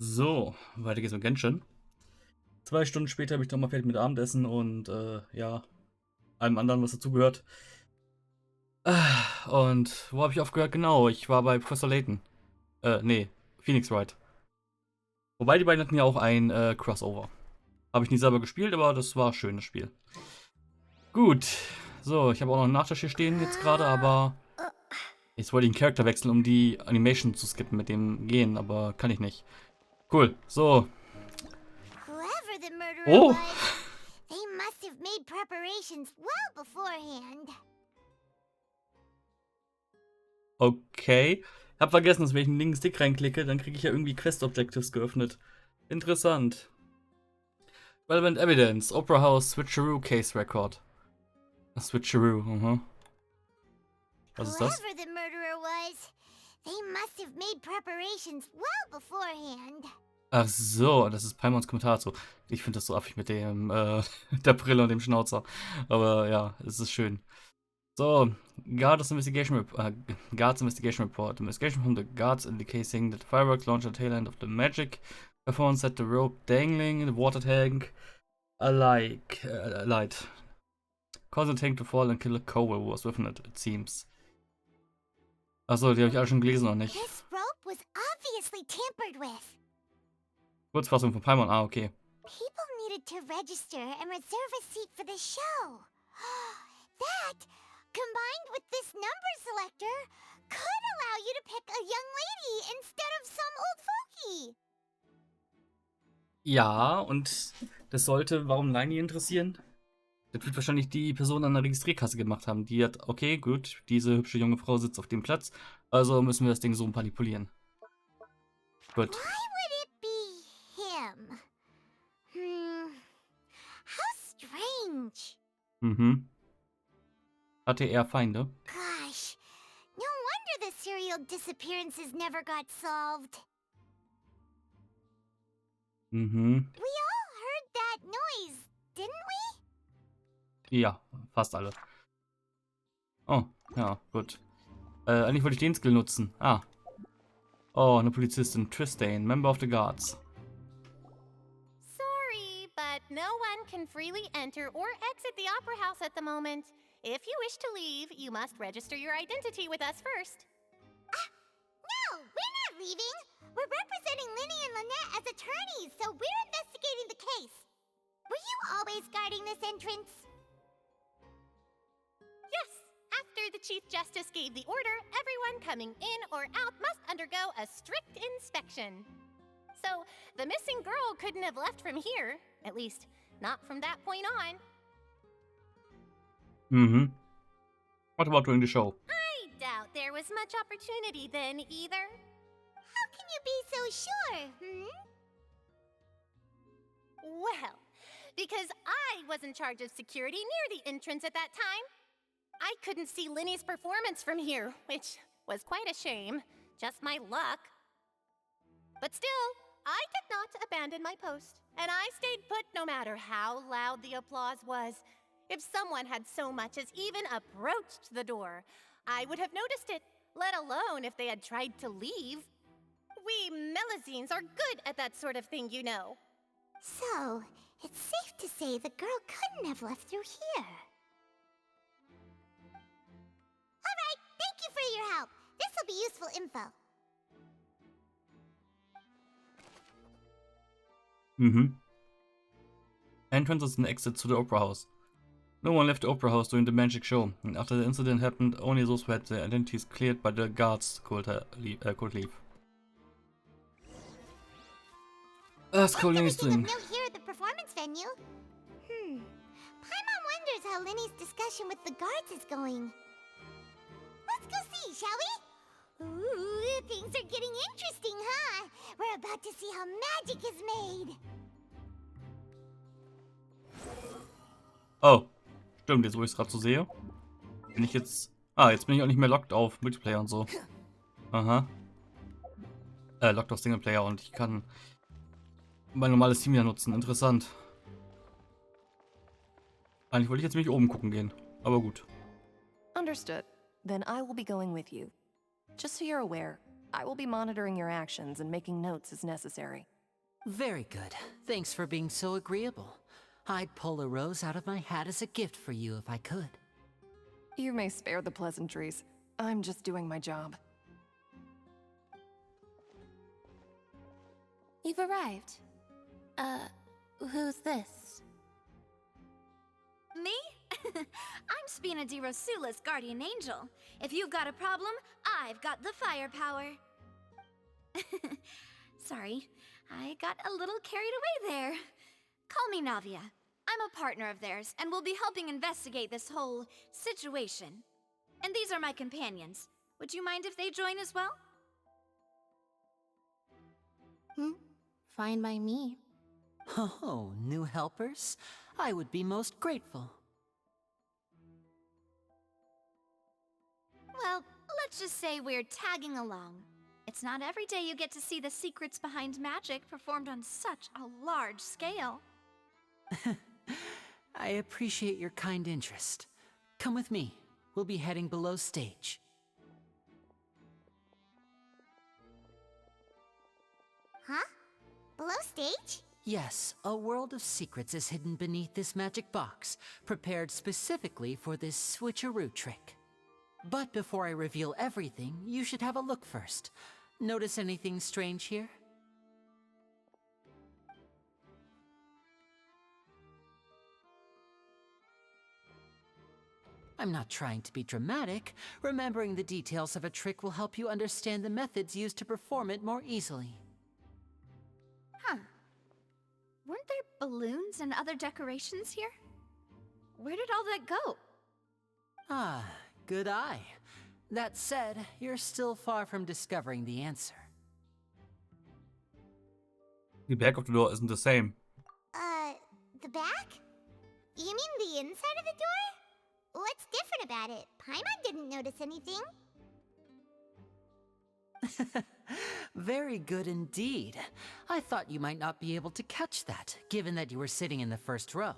So, weiter geht's mit Genshin. 2 Stunden später bin ich nochmal fertig mit Abendessen und ja, allem anderen, was dazugehört. Und wo habe ich aufgehört? Genau, ich war bei Professor Layton. Nee, Phoenix Wright. Wobei die beiden hatten ja auch ein Crossover. Habe ich nicht selber gespielt, aber das war ein schönes Spiel. Gut, so, ich habe auch noch einen Nachtisch hier stehen jetzt gerade, aber jetzt wollte ich einen Charakter wechseln, um die Animation zu skippen mit dem Gehen, aber kann ich nicht. Cool, so. Whoever the murderer Oh! was, they must have made preparations well beforehand. Okay. Hab vergessen, dass wenn ich einen linken Stick reinklicke, dann kriege ich ja irgendwie Quest-Objectives geöffnet. Interessant. Relevant Evidence. Opera House Switcheroo Case Record. Switcheroo, Was ist das? Whoever the murderer was, they must have made preparations well beforehand. Ach so, das ist Paimons Kommentar dazu. Ich finde das so affig mit dem, der Brille und dem Schnauzer. Aber ja, es ist schön. So, Guards Investigation Report. Investigation from the guards indicating that fireworks launched at the tail end of the magic performance set the rope dangling in the water tank alight. Causing the tank to fall and kill a Cobra who was within it seems. Achso, die habe ich alle schon gelesen, noch nicht. This rope was obviously tampered with. Kurzfassung von Paimon, okay. People needed to register and reserve a seat for the show. That, combined with this number selector, could allow you to pick a young lady instead of some old fogey. Ja, und das sollte, warum Leini interessieren? Das wird wahrscheinlich die Person an der Registrierkasse gemacht haben. Die hat, okay, gut, diese hübsche junge Frau sitzt auf dem Platz, also müssen wir das Ding so manipulieren. Gut. Why would it be him? How strange. Mhm. Hatte er Feinde? Gosh, no wonder the serial disappearances never got solved. Mhm. We all heard that noise, didn't we? Ja, fast alle. Oh, ja, gut. Eigentlich wollte ich den Skill nutzen. Ah. Oh, eine Polizistin. Tristane, Member of the Guards. Sorry, but no one can freely enter or exit the Opera House at the moment. If you wish to leave, you must register your identity with us first. No, we're not leaving. We're representing Linny and Lynette as attorneys, so we're investigating the case. Were you always guarding this entrance? Yes, after the Chief Justice gave the order, everyone coming in or out must undergo a strict inspection. So, the missing girl couldn't have left from here. At least, not from that point on. Mhm. What about during the show? I doubt there was much opportunity then either. How can you be so sure, Well, because I was in charge of security near the entrance at that time. I couldn't see Linny's performance from here, which was quite a shame. Just my luck. But still, I did not abandon my post, and I stayed put no matter how loud the applause was. If someone had so much as even approached the door, I would have noticed it, let alone if they had tried to leave. We Melazines are good at that sort of thing, you know. So, it's safe to say the girl couldn't have left through here. Alright, thank you for your help. This'll be useful info. Mhm. Entrance is an exit to the Opera House. No one left the Opera House during the magic show, and after the incident happened, only those who had their identities cleared by the guards could leave. That's cool, What's Linny's everything doing. of note here at the performance venue? Paimon wonders how Linny's discussion with the guards is going. Let's go see, shall we? Ooh, things are getting interesting, huh? We're about to see how magic is made. Oh, stimmt, jetzt wo ich es gerade so sehe. Bin ich jetzt... Ah, jetzt bin ich auch nicht mehr locked auf Multiplayer und so. Aha. Locked auf Singleplayer und ich kann mein normales Team ja nutzen. Interessant. Eigentlich wollte ich jetzt nämlich oben gucken gehen. Aber gut. Understood. Then I will be going with you. Just so you're aware, I will be monitoring your actions and making notes as necessary. Very good. Thanks for being so agreeable. I'd pull a rose out of my hat as a gift for you if I could. You may spare the pleasantries. I'm just doing my job. You've arrived. Who's this? Me? I'm Spina di Rosula's guardian angel. If you've got a problem, I've got the firepower. Sorry, I got a little carried away there. Call me Navia. I'm a partner of theirs, and will be helping investigate this whole situation. And these are my companions. Would you mind if they join as well? Fine by me. Oh, new helpers? I would be most grateful. Well, let's just say we're tagging along. It's not every day you get to see the secrets behind magic performed on such a large scale. I appreciate your kind interest. Come with me. We'll be heading below stage. Huh? Below stage? Yes, a world of secrets is hidden beneath this magic box, prepared specifically for this switcheroo trick. But before I reveal everything, you should have a look first. Notice anything strange here? I'm not trying to be dramatic. Remembering the details of a trick will help you understand the methods used to perform it more easily. Huh. Weren't there balloons and other decorations here? Where did all that go? Ah, good eye. That said, you're still far from discovering the answer. The back of the door isn't the same. The back? You mean the inside of the door? What's different about it? Paimon didn't notice anything. Very good indeed. I thought you might not be able to catch that, given that you were sitting in the first row.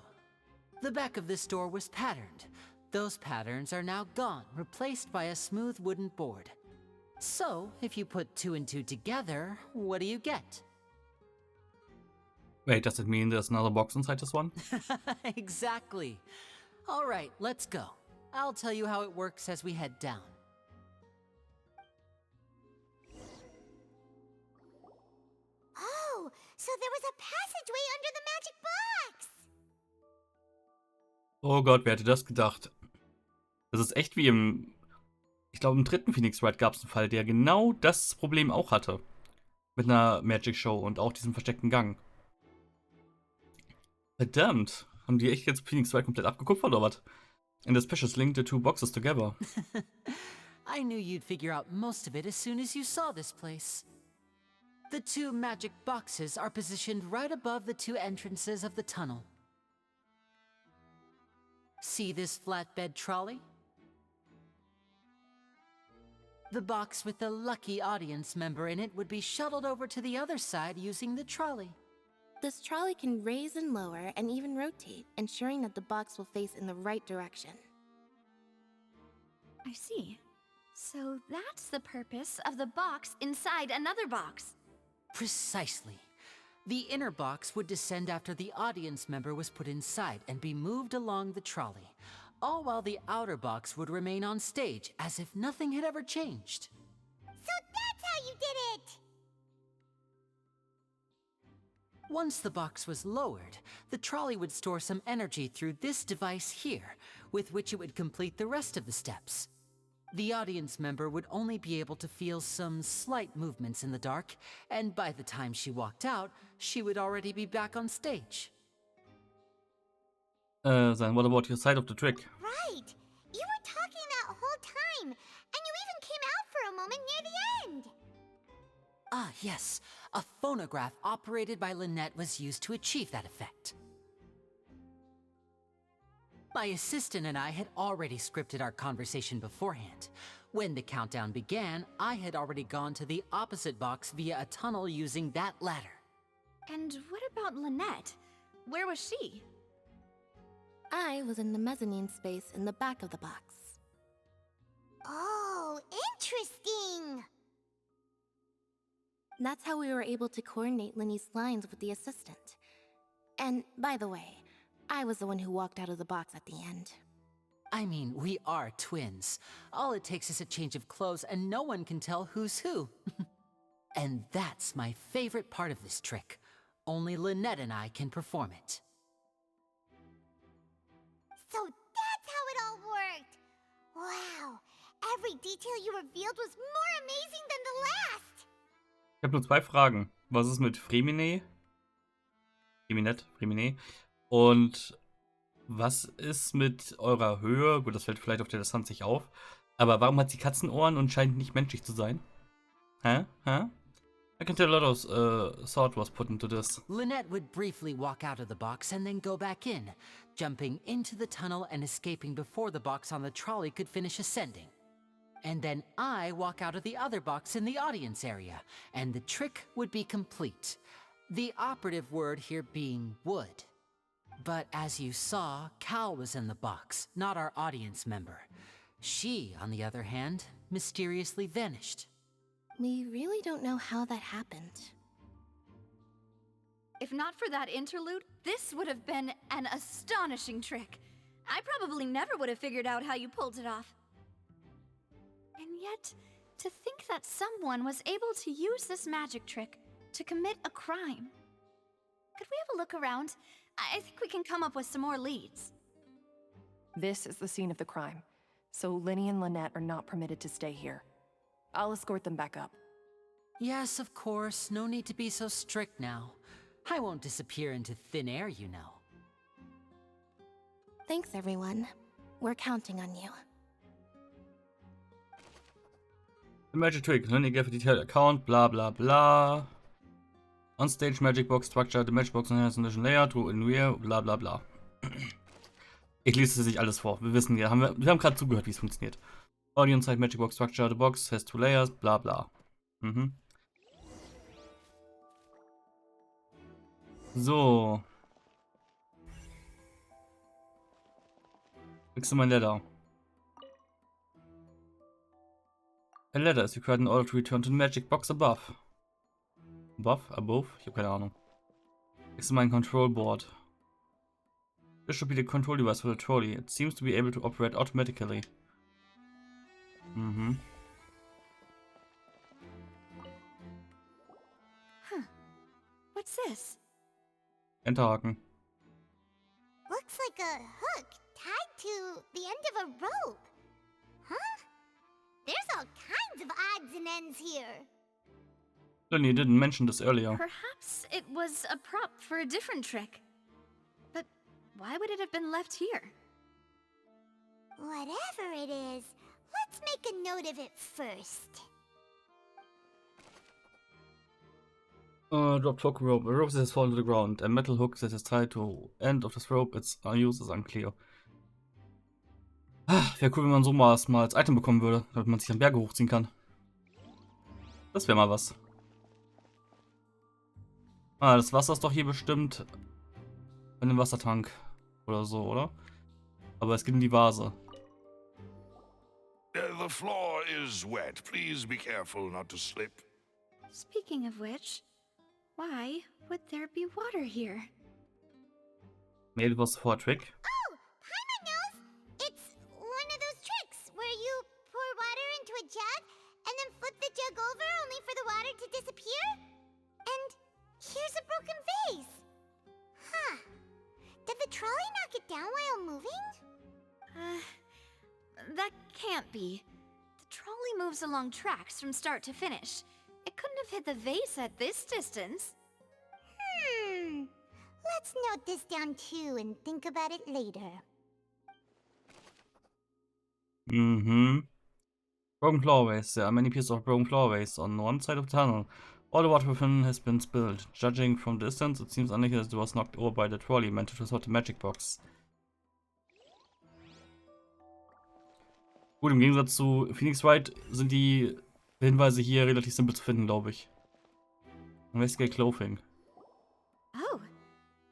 The back of this door was patterned. Those patterns are now gone, replaced by a smooth wooden board. So, if you put 2 and 2 together, what do you get? Wait, does it mean there's another box inside this one? Exactly. All right, let's go. I'll tell you how it works as we head down. Oh, so there was a passageway under the magic box! Oh Gott, wer hätte das gedacht? Das ist echt wie ich glaube im dritten Phoenix Wright gab es einen Fall, der genau das Problem auch hatte. Mit einer Magic Show und auch diesem versteckten Gang. Verdammt, haben die echt jetzt Phoenix Wright komplett abgekupfert oder was? And the specials link the two boxes together. I knew you'd figure out most of it as soon as you saw this place. The 2 magic boxes are positioned right above the 2 entrances of the tunnel. See this flatbed trolley? The box with the lucky audience member in it would be shuttled over to the other side using the trolley. This trolley can raise and lower and even rotate, ensuring that the box will face in the right direction. I see. So that's the purpose of the box inside another box. Precisely. The inner box would descend after the audience member was put inside and be moved along the trolley, all while the outer box would remain on stage as if nothing had ever changed. So that's how you did it! Once the box was lowered, the trolley would store some energy through this device here, with which it would complete the rest of the steps. The audience member would only be able to feel some slight movements in the dark, and by the time she walked out, she would already be back on stage. Then what about your side of the trick? Right! You were talking that whole time, and you even came out for a moment near the end! Ah, yes. A phonograph operated by Lynette was used to achieve that effect. My assistant and I had already scripted our conversation beforehand. When the countdown began, I had already gone to the opposite box via a tunnel using that ladder. And what about Lynette? Where was she? I was in the mezzanine space in the back of the box. Oh, interesting! That's how we were able to coordinate Linny's lines with the assistant. And by the way, I was the one who walked out of the box at the end. I mean, we are twins. All it takes is a change of clothes and no one can tell who's who. And that's my favorite part of this trick. Only Lynette and I can perform it. So that's how it all worked! Wow! Every detail you revealed was more amazing than the last! Ich habe nur 2 Fragen. Was ist mit Fremine? Fremine. Und was ist mit eurer Höhe? Gut, das fällt vielleicht auf der Distanz nicht auf. Aber warum hat sie Katzenohren und scheint nicht menschlich zu sein? Hä? I can tell a lot of thought was put into this. Lynette would briefly walk out of the box and then go back in, jumping into the tunnel and escaping before the box on the trolley could finish ascending. And then I walk out of the other box in the audience area, and the trick would be complete. The operative word here being would. But as you saw, Cal was in the box, not our audience member. She, on the other hand, mysteriously vanished. We really don't know how that happened. If not for that interlude, this would have been an astonishing trick. I probably never would have figured out how you pulled it off. And yet, to think that someone was able to use this magic trick to commit a crime. Could we have a look around? I think we can come up with some more leads. This is the scene of the crime, so Linny and Lynette are not permitted to stay here. I'll escort them back up. Yes, of course. No need to be so strict now. I won't disappear into thin air, you know. Thanks, everyone. We're counting on you. The magic trick. Lenny gave a detailed account. Bla bla bla. On stage magic box structure. The magic box has an additional layer to in real. Bla bla bla. Ich lese es nicht alles vor. Wir wissen ja, wir haben gerade zugehört, wie es funktioniert. Audience side magic box structure. The box has 2 layers. Bla bla. So. Kriegst du mein Ladder? A ladder is required in order to return to the magic box above. Above? Ich habe keine Ahnung. Kriegst du mein Control Board? This should be the control device for the trolley. It seems to be able to operate automatically. What's this? Enterhaken. Looks like a hook tied to the end of a rope. Huh? There's all kinds of odds and ends here. Lenny didn't mention this earlier. Perhaps it was a prop for a different trick. But why would it have been left here? Whatever it is, let's make a note of it first. Dropped hook rope. A rope that has fallen to the ground. A metal hook that is tied to end of this rope. Its use is unclear. Wäre cool, wenn man so mal als Item bekommen würde, damit man sich an Berge hochziehen kann. Das wäre mal was. Das Wasser ist doch hier bestimmt in dem Wassertank oder so, oder? Aber es geht um die Vase. The floor is wet. Please be careful not to slip. Speaking of which, why would there be water here? Maybe it was for a trick. Oh, Paimon knows! It's one of those tricks where you pour water into a jug and then flip the jug over only for the water to disappear? And here's a broken vase. Huh. Did the trolley knock it down while moving? That can't be. The trolley moves along tracks from start to finish. It couldn't have hit the vase at this distance. Let's note this down too and think about it later. Broken floorways. There are many pieces of broken floorways on one side of the tunnel. All the water within has been spilled. Judging from the distance, it seems unlikely that it was knocked over by the trolley meant to transport the magic box. Gut, im Gegensatz zu Phoenix Wright sind die Hinweise hier relativ simpel zu finden, glaube ich. Investigate clothing. Oh,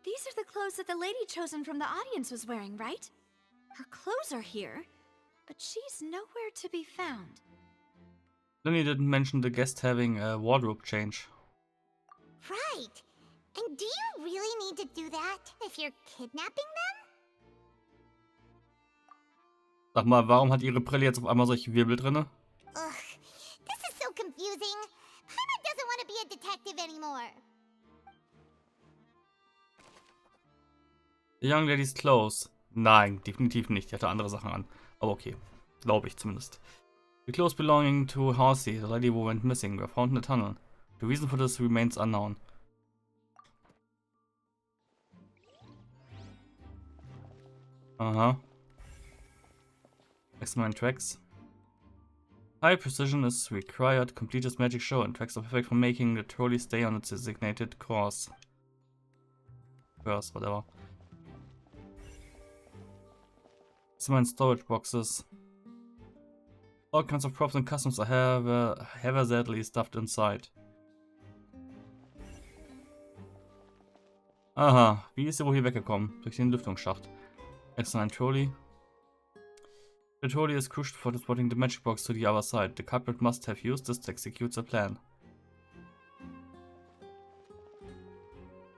these are the clothes that the lady chosen from the audience was wearing, right? Her clothes are here, but she's nowhere to be found. Lenny didn't mention the guest having a wardrobe change. Right. And do you really need to do that if you're kidnapping them? Sag mal, warum hat ihre Brille jetzt auf einmal solche Wirbel drinne? Ugh, this is so confusing. Paimon doesn't want to be a detective anymore. The young lady's clothes. Nein, definitiv nicht. Die hatte andere Sachen an. Aber okay. Glaube ich zumindest. The clothes belonging to Halsey, the lady who went missing, were found in the tunnel. The reason for this remains unknown. Aha. Examine tracks. High precision is required. Complete this magic show, and tracks are perfect for making the trolley stay on its designated course. Course, whatever. Examine storage boxes. All kinds of props and customs are haphazardly stuffed inside. Aha, wie ist sie wohl hier weggekommen? Durch den Lüftungsschacht. Examine trolley. The trolley is crucial for transporting the magic box to the other side. The culprit must have used this to execute the plan.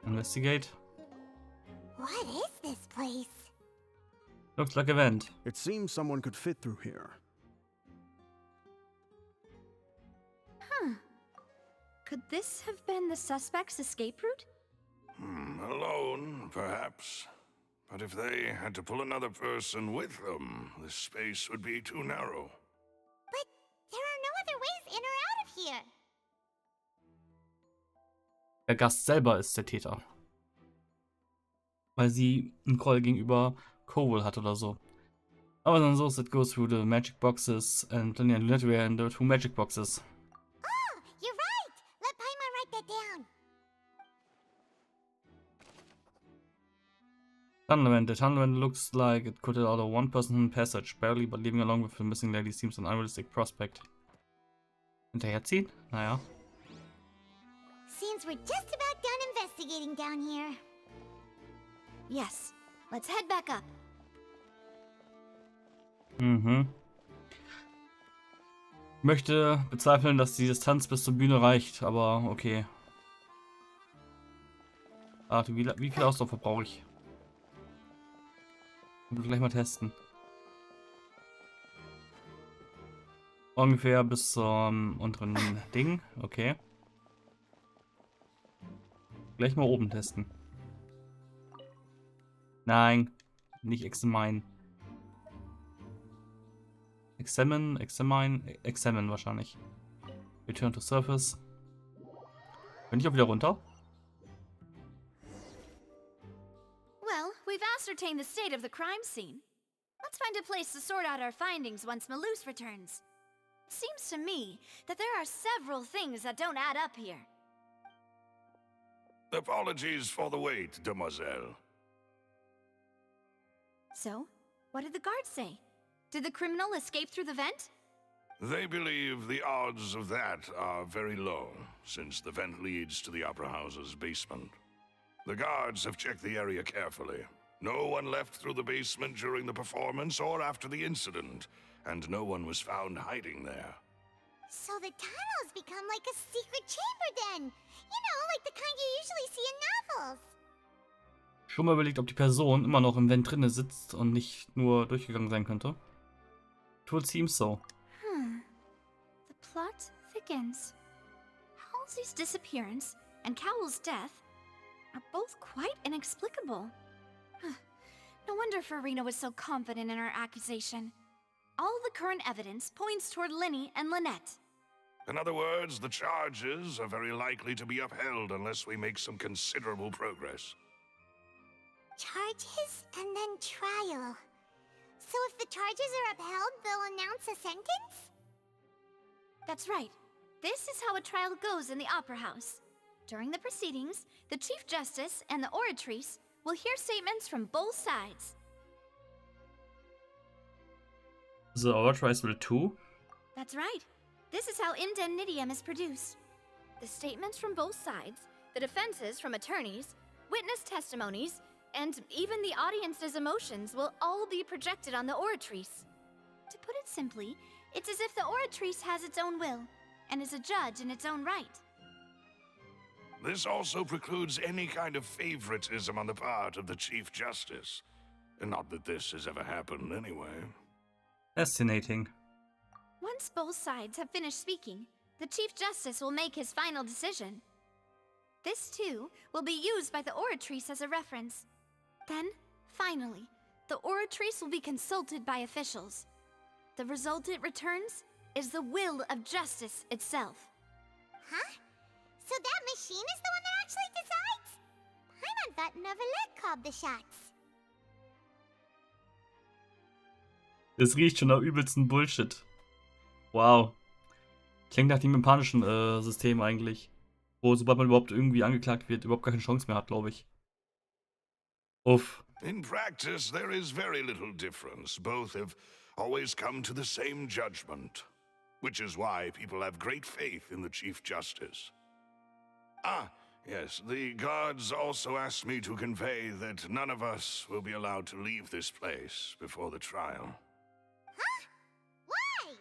Investigate. What is this place? Looks like a vent. It seems someone could fit through here. Could this have been the suspect's escape route? Alone, perhaps. But if they had to pull another person with them, the space would be too narrow. But there are no other ways in or out of here. Der Gast selber ist der Täter. Weil sie einen Call gegenüber Cowell hat oder so. Aber dann so, it goes through the magic boxes and then literally in the two magic boxes. Oh, you're right. Let Paimon write that down. Tunnel vent. The tunnel vent looks like it could allow a one-person passage, barely, but leaving along with the missing lady seems an unrealistic prospect. Hinterherziehen? Naja. Seems we're just about done investigating down here. Yes. Let's head back up. Mhm. Ich möchte bezweifeln, dass die Distanz bis zur Bühne reicht, aber okay. Warte, wie viel Ausdauer brauche ich? Ich will gleich mal testen. Ungefähr bis zum unteren Ding. Okay. Gleich mal oben testen. Nein, nicht examine. Examine wahrscheinlich. Return to surface. Bin ich auch wieder runter? Well, we've ascertained the state of the crime scene. Let's find a place to sort out our findings once Malus returns. It seems to me that there are several things that don't add up here. Apologies for the wait, demoiselle. So, what did the guards say? Did the criminal escape through the vent? They believe the odds of that are very low, since the vent leads to the Opera House's basement. The guards have checked the area carefully. No one left through the basement during the performance or after the incident, and no one was found hiding there. So the tunnel's become like a secret chamber then. You know, like the kind you usually see in novels. Schon mal überlegt, ob die Person immer noch im Vent drinne sitzt und nicht nur durchgegangen sein könnte. It would seem so. The plot thickens. Halsey's disappearance and Cowell's death are both quite inexplicable. No wonder Farina was so confident in her accusation. All the current evidence points toward Linny and Lynette. In other words, the charges are very likely to be upheld unless we make some considerable progress. Charges and then trial. So if the charges are upheld, they'll announce a sentence? That's right. This is how a trial goes in the Opera House. During the proceedings, the Chief Justice and the Oratrice will hear statements from both sides. The Oratrice will too? That's right. This is how indemnitium is produced. The statements from both sides, the defenses from attorneys, witness testimonies, and even the audience's emotions will all be projected on the Oratrice. To put it simply, it's as if the Oratrice has its own will, and is a judge in its own right. This also precludes any kind of favoritism on the part of the Chief Justice. And not that this has ever happened anyway. Fascinating. Once both sides have finished speaking, the Chief Justice will make his final decision. This, too, will be used by the Oratrice as a reference. Then, finally, the Oratrice will be consulted by officials. The result it returns is the will of justice itself. Huh? So that machine is the one that actually decides? Paimon thought Neuvillette called the shots. Das riecht schon nach übelsten Bullshit. Wow. Klingt nach dem japanischen System eigentlich. Wo, sobald man überhaupt irgendwie angeklagt wird, überhaupt gar keine Chance mehr hat, glaube ich. Uff. In practice, there is very little difference. Both have always come to the same judgment, which is why people have great faith in the Chief Justice. Ah, yes, the guards also asked me to convey that none of us will be allowed to leave this place before the trial. Huh? Why?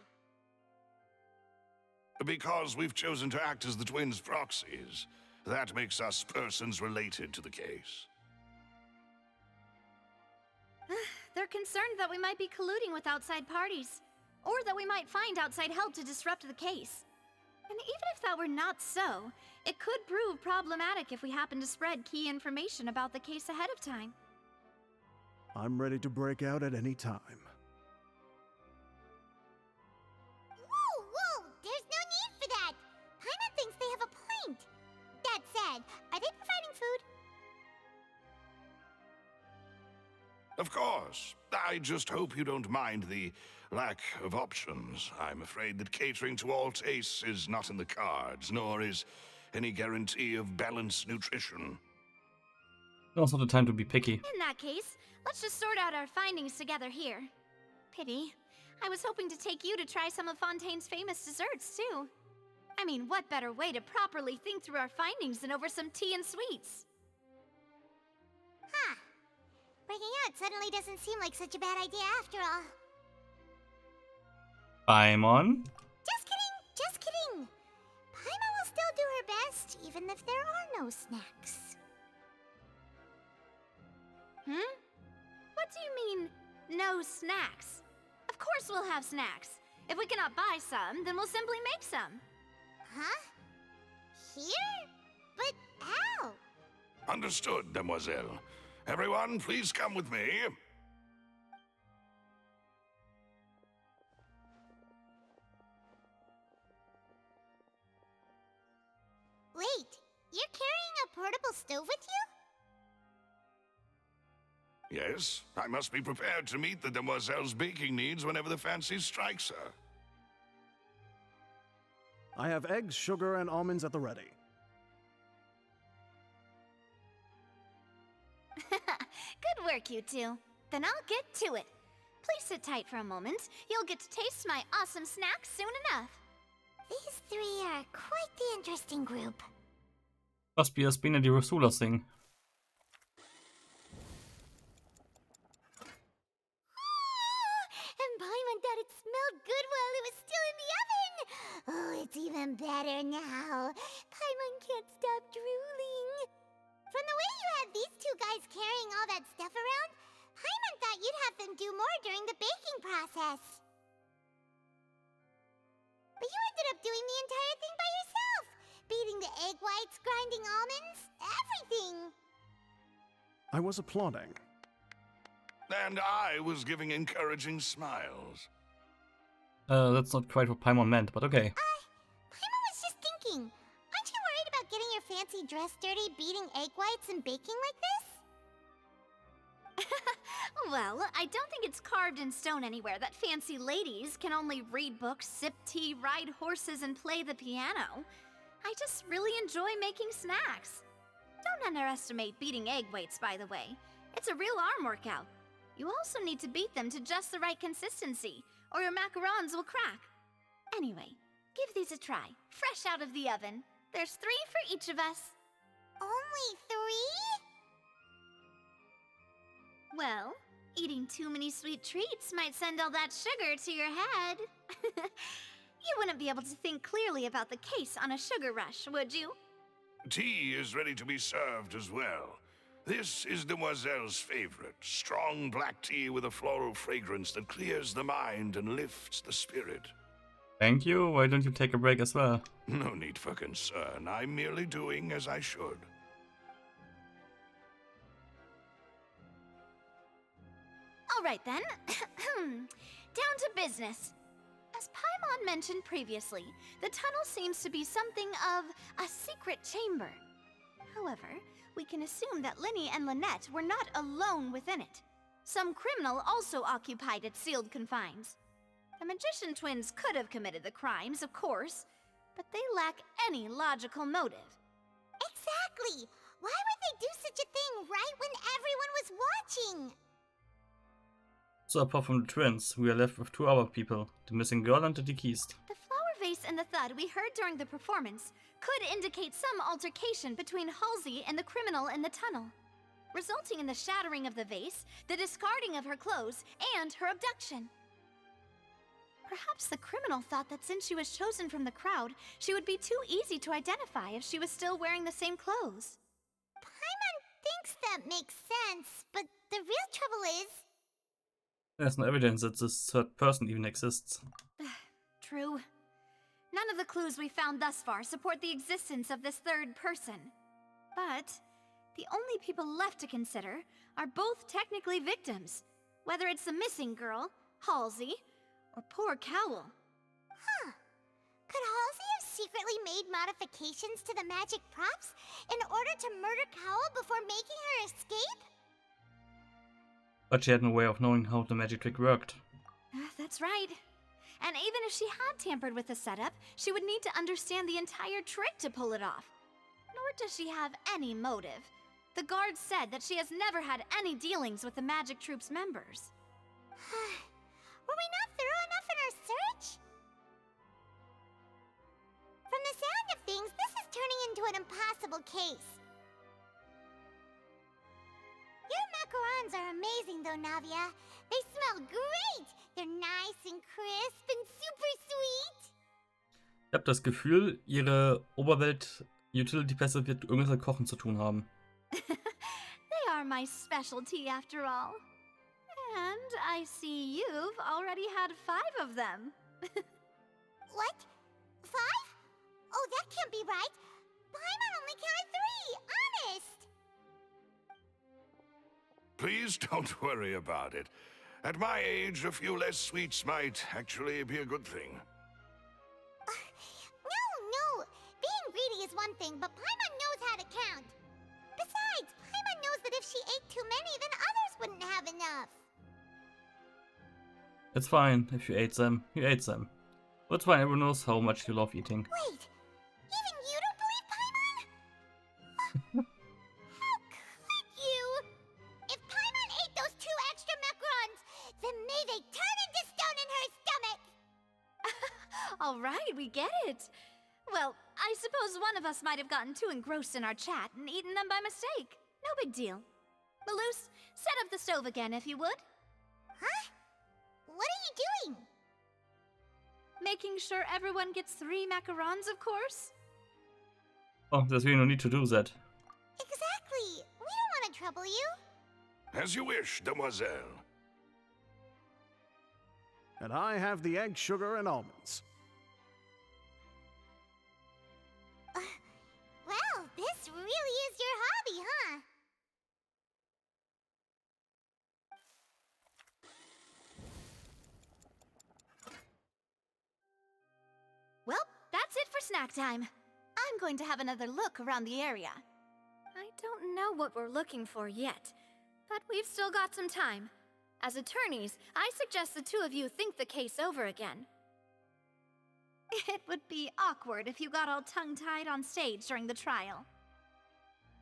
Because we've chosen to act as the twins' proxies. That makes us persons related to the case. They're concerned that we might be colluding with outside parties, or that we might find outside help to disrupt the case. And even if that were not so, it could prove problematic if we happen to spread key information about the case ahead of time. I'm ready to break out at any time. Whoa! There's no need for that! Paimon thinks they have a point. That said, are they providing food? Of course. I just hope you don't mind the lack of options. I'm afraid that catering to all tastes is not in the cards, nor is any guarantee of balanced nutrition. Now's not the time to be picky. In that case, let's just sort out our findings together here. Pity. I was hoping to take you to try some of Fontaine's famous desserts, too. I mean, what better way to properly think through our findings than over some tea and sweets? Huh. Breaking out suddenly doesn't seem like such a bad idea after all. Paimon? Just kidding! Paimon will still do her best, even if there are no snacks. What do you mean, no snacks? Of course we'll have snacks. If we cannot buy some, then we'll simply make some. Huh? Here? But how? Understood, Demoiselle. Everyone, please come with me. Wait, you're carrying a portable stove with you? Yes, I must be prepared to meet the Demoiselle's baking needs whenever the fancy strikes her. I have eggs, sugar, and almonds at the ready. Good work, you two. Then I'll get to it. Please sit tight for a moment. You'll get to taste my awesome snacks soon enough. These three are quite the interesting group. Must be as Bina die Rasula singen. And Paimon thought it smelled good while it was still in the oven. Oh, it's even better now. Paimon can't stop drooling. From the way you had these two guys carrying all that stuff around, Paimon thought you'd have them do more during the baking process. But you ended up doing the entire thing by yourself. Beating the egg whites, grinding almonds, everything. I was applauding. And I was giving encouraging smiles. That's not quite what Paimon meant, but okay. Paimon was just thinking. Aren't you worried about getting your fancy dress dirty beating egg whites and baking like this? Well, I don't think it's carved in stone anywhere that fancy ladies can only read books, sip tea, ride horses, and play the piano. I just really enjoy making snacks. Don't underestimate beating egg whites, by the way. It's a real arm workout. You also need to beat them to just the right consistency, or your macarons will crack. Anyway, give these a try, fresh out of the oven. There's 3 for each of us. Only 3? Well, eating too many sweet treats might send all that sugar to your head. You wouldn't be able to think clearly about the case on a sugar rush, would you? Tea is ready to be served as well. This is Demoiselle's favorite, strong black tea with a floral fragrance that clears the mind and lifts the spirit. Thank you. Why don't you take a break as well? No need for concern. I'm merely doing as I should. All right then. Down to business. As Paimon mentioned previously, the tunnel seems to be something of a secret chamber. However, we can assume that Linny and Lynette were not alone within it. Some criminal also occupied its sealed confines. The magician twins could have committed the crimes, of course, but they lack any logical motive. Exactly! Why would they do such a thing right when everyone was watching? So apart from the twins, we are left with two other people, the missing girl and the deceased. The flower vase and the thud we heard during the performance could indicate some altercation between Halsey and the criminal in the tunnel, resulting in the shattering of the vase, the discarding of her clothes, and her abduction. Perhaps the criminal thought that since she was chosen from the crowd, she would be too easy to identify if she was still wearing the same clothes. Paimon thinks that makes sense, but the real trouble is... There's no evidence that this third person even exists. True. None of the clues we found thus far support the existence of this third person. But the only people left to consider are both technically victims, whether it's the missing girl, Halsey, or poor Cowl. Huh. Could Halsey have secretly made modifications to the magic props in order to murder Cowl before making her escape? But she had no way of knowing how the magic trick worked. That's right. And even if she had tampered with the setup, she would need to understand the entire trick to pull it off. Nor does she have any motive. The guard said that she has never had any dealings with the magic troop's members. Were we not thorough enough in our search? From the sound of things, this is turning into an impossible case. Your macarons are amazing though, Navia. They smell great! They're nice and crisp and super sweet! Ich habe das Gefühl, ihre Oberwelt-Utility-Pässe wird irgendwas mit Kochen zu tun haben. They are my specialty after all. And I see you've already had 5 of them. What? 5? Oh, that can't be right. Paimon only counted 3, honest! Please don't worry about it. At my age, a few less sweets might actually be a good thing. No. Being greedy is one thing, but Paimon knows how to count. Besides, Paimon knows that if she ate too many, then others wouldn't have enough. It's fine. If you ate them, you ate them. But it's fine. Everyone knows how much you love eating. Wait, even you don't believe Paimon? How could you? If Paimon ate those 2 extra macarons, then may they turn into stone in her stomach! All right, we get it. Well, I suppose one of us might have gotten too engrossed in our chat and eaten them by mistake. No big deal. Maloose, set up the stove again if you would. Huh? What are you doing? Making sure everyone gets 3 macarons, of course. Oh, there's really no need to do that. Exactly. We don't want to trouble you. As you wish, Demoiselle. And I have the egg, sugar, and almonds. Well, this really is your hobby, huh? Well, that's it for snack time. I'm going to have another look around the area. I don't know what we're looking for yet, but we've still got some time. As attorneys, I suggest the 2 of you think the case over again. It would be awkward if you got all tongue-tied on stage during the trial.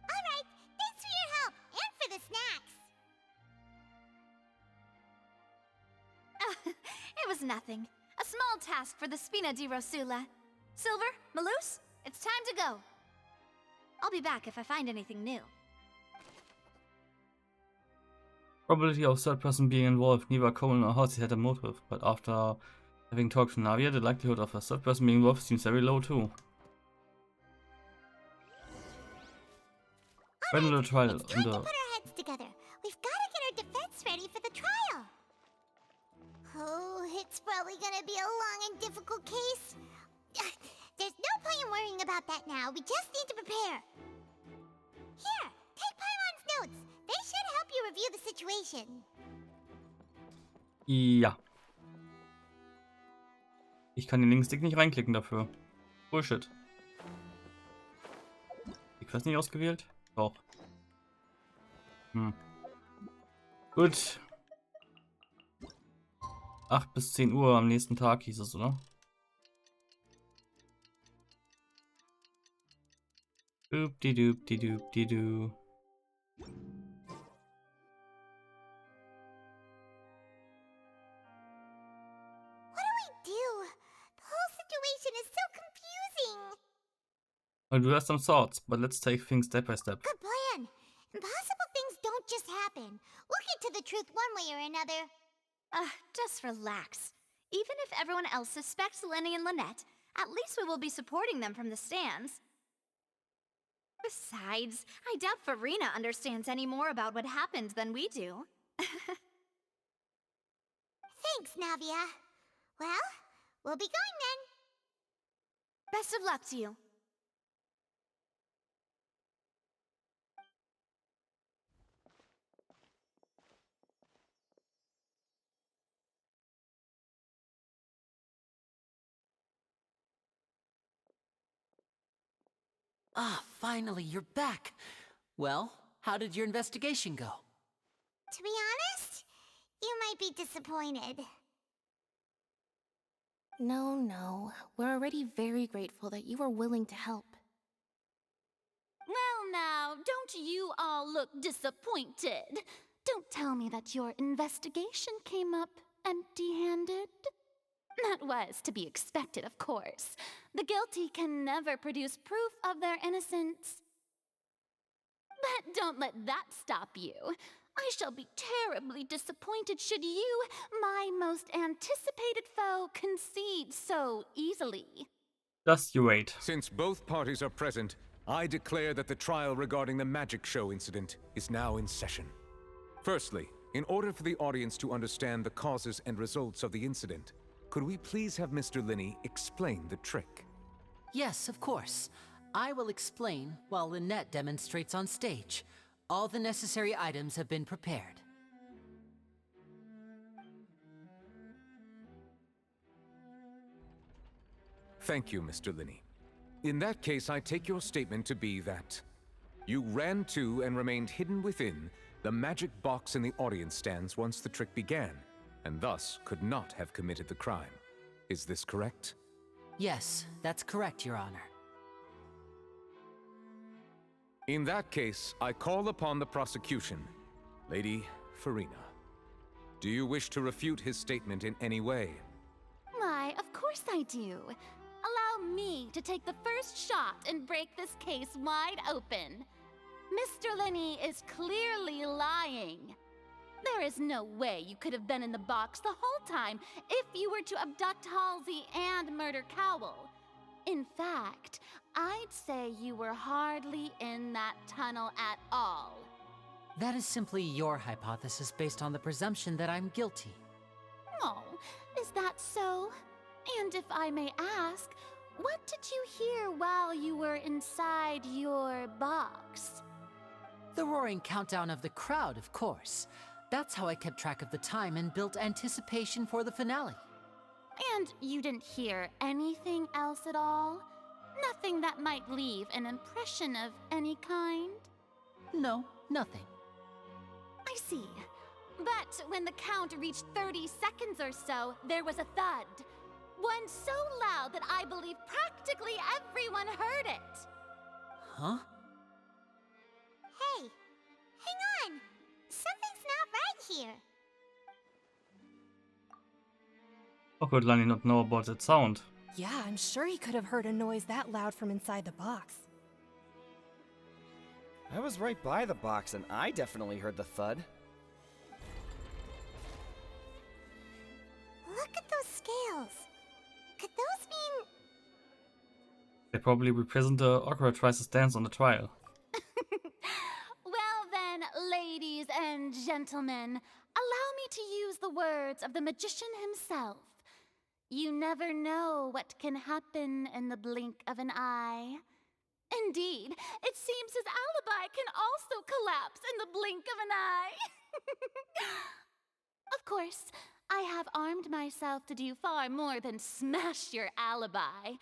All right, thanks for your help and for the snacks. It was nothing. A small task for the Spina di Rosula. Silver, Maloose, it's time to go. I'll be back if I find anything new. Probability of third person being involved, neither Cohen or Halsey had a motive, but after having talked to Navia, the likelihood of a third person being involved seems very low too. When the trial It's time to put our heads together. We've got to get our defense ready for the trial. Oh, it's probably gonna be a long and difficult case. There's no point in worrying about that now. We just need to prepare. Here, take Paimon's notes. They should help you review the situation. Ja. Ich kann den Linksstick nicht reinklicken dafür. Bullshit. Die Quest nicht ausgewählt? Doch. Gut. 8 bis 10 Uhr am nächsten Tag hieß es, oder? Doop-di-doop-di-doop-di-doo. Well, do have some thoughts, but let's take things step by step. Good plan. Impossible things don't just happen. We'll get to the truth one way or another. Just relax. Even if everyone else suspects Lenny and Lynette, at least we will be supporting them from the stands. Besides, I doubt Farina understands any more about what happened than we do. Thanks, Navia. Well, we'll be going then. Best of luck to you. Ah, finally, you're back. Well, how did your investigation go? To be honest, you might be disappointed. No. We're already very grateful that you were willing to help. Well now, don't you all look disappointed. Don't tell me that your investigation came up empty-handed. That was to be expected, of course. The guilty can never produce proof of their innocence. But don't let that stop you. I shall be terribly disappointed should you, my most anticipated foe, concede so easily. Just you wait. Since both parties are present, I declare that the trial regarding the magic show incident is now in session. Firstly, in order for the audience to understand the causes and results of the incident, could we please have Mr. Linney explain the trick? Yes, of course. I will explain while Lynette demonstrates on stage. All the necessary items have been prepared. Thank you, Mr. Linney. In that case, I take your statement to be that you ran to and remained hidden within the magic box in the audience stands once the trick began, and thus could not have committed the crime. Is this correct? Yes, that's correct, Your Honor. In that case, I call upon the prosecution. Lady Farina, do you wish to refute his statement in any way? Why, of course I do. Allow me to take the first shot and break this case wide open. Mr. Linney is clearly lying. There is no way you could have been in the box the whole time if you were to abduct Halsey and murder Cowell. In fact, I'd say you were hardly in that tunnel at all. That is simply your hypothesis based on the presumption that I'm guilty. Oh, is that so? And if I may ask, what did you hear while you were inside your box? The roaring countdown of the crowd, of course. That's how I kept track of the time and built anticipation for the finale. And you didn't hear anything else at all? Nothing that might leave an impression of any kind? No, nothing. I see. But when the count reached 30 seconds or so, there was a thud. One so loud that I believe practically everyone heard it. Huh? Hey, hang on. Something's not right here. How could Lani not know about that sound? Yeah, I'm sure he could have heard a noise that loud from inside the box. I was right by the box and I definitely heard the thud. Look at those scales. Could those mean... They probably represent the authorized stance on the trial. ladies and gentlemen, allow me to use the words of the magician himself. You never know what can happen in the blink of an eye. Indeed, it seems his alibi can also collapse in the blink of an eye. Of course, I have armed myself to do far more than smash your alibi.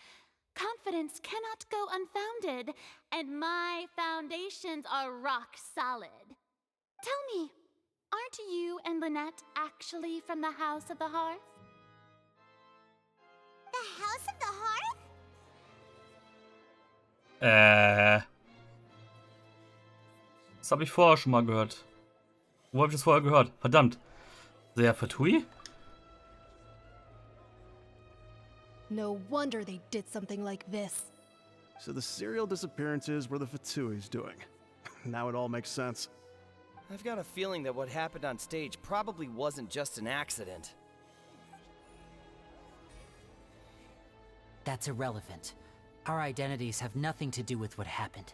Confidence cannot go unfounded, and my foundations are rock solid. Tell me, aren't you and Lynette actually from the House of the Hearth? The House of the Hearth? Das habe ich vorher schon mal gehört. Wo habe ich das vorher gehört? Verdammt. Sehr Fatui? No wonder they did something like this. So the serial disappearances were the Fatui's doing. Now it all makes sense. I've got a feeling that what happened on stage probably wasn't just an accident. That's irrelevant. Our identities have nothing to do with what happened.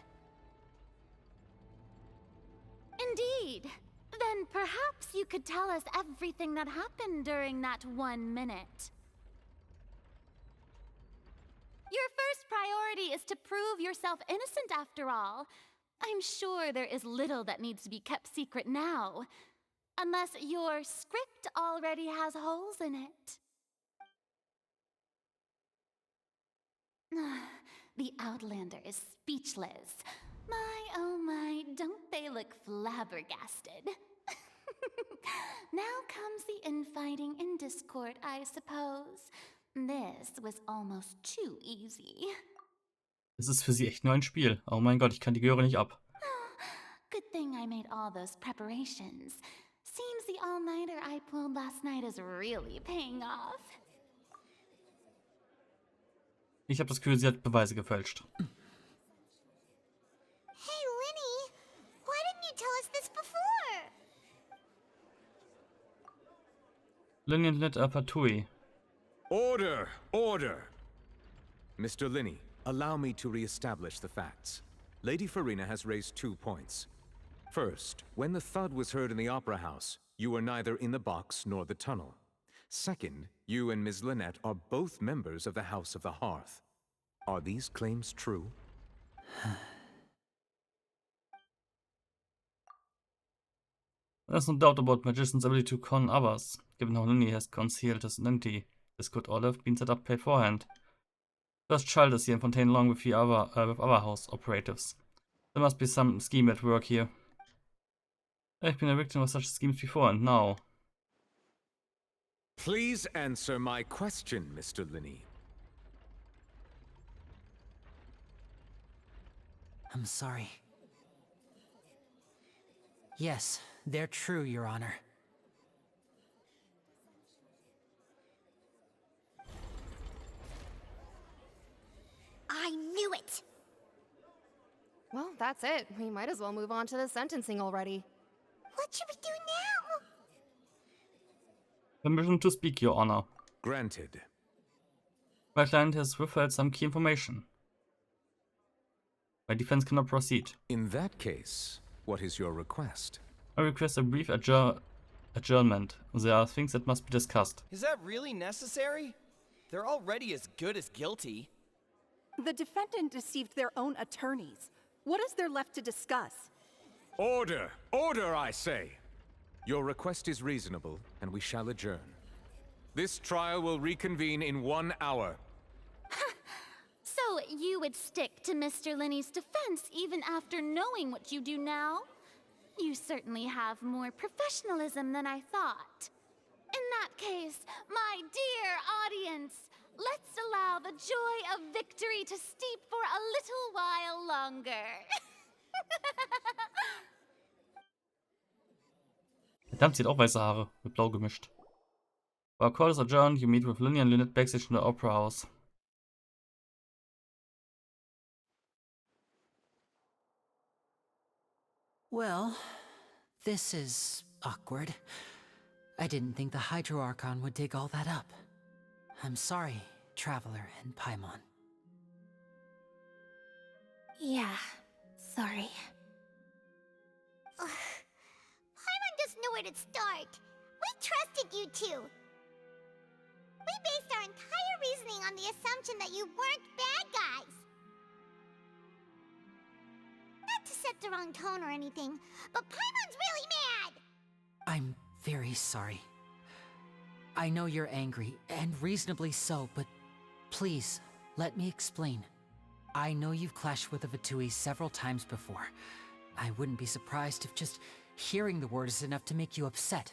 Indeed. Then perhaps you could tell us everything that happened during that 1 minute. Your first priority is to prove yourself innocent after all. I'm sure there is little that needs to be kept secret now. Unless your script already has holes in it. The Outlander is speechless. My, oh my, don't they look flabbergasted? Now comes the infighting and discord, I suppose. This was almost too easy. Es ist für sie echt nur ein Spiel. Oh mein Gott, ich kann die Göre nicht ab. Good thing I made all those preparations. Seems the all-nighter I pulled last night is really paying off. Ich habe das Gefühl, sie hat Beweise gefälscht. Hey, Linny, why didn't you tell us this before? Linny and Lynette are Fatui. Order! Order! Mr. Linney, allow me to re-establish the facts. Lady Farina has raised 2 points. First, when the thud was heard in the Opera House, you were neither in the box nor the tunnel. Second, you and Ms. Lynette are both members of the House of the Hearth. Are these claims true? There's no doubt about magician's ability to con others, given how Linny has concealed his identity. This could all have been set up beforehand. First child is here in Fontaine along with the other house operatives. There must be some scheme at work here. I've been a victim of such schemes before, and now. Please answer my question, Mr. Linney. I'm sorry. Yes, they're true, Your Honor. I knew it! Well, that's it. We might as well move on to the sentencing already. What should we do now? Permission to speak, Your Honor. Granted. My client has withheld some key information. My defense cannot proceed. In that case, what is your request? I request a brief adjournment. There are things that must be discussed. Is that really necessary? They're already as good as guilty. The defendant deceived their own attorneys. What is there left to discuss? Order! Order, I say! Your request is reasonable, and we shall adjourn. This trial will reconvene in 1 hour. So you would stick to Mr. Linney's defense even after knowing what you do now? You certainly have more professionalism than I thought. In that case, my dear audience, let's allow the joy of victory to steep for a little while longer. Verdammt, sie hat auch weiße Haare, mit blau gemischt. While court is adjourned, you meet with Linny and Lynette backstage in the Opera House. Well, this is awkward. I didn't think the Hydro Archon would dig all that up. I'm sorry, Traveler and Paimon. Yeah, sorry. Ugh. where to start. We trusted you two. We based our entire reasoning on the assumption that you weren't bad guys. Not to set the wrong tone or anything, but Paimon's really mad! I'm very sorry. I know you're angry, and reasonably so, but please, let me explain. I know you've clashed with the Fatui several times before. I wouldn't be surprised if just hearing the word is enough to make you upset.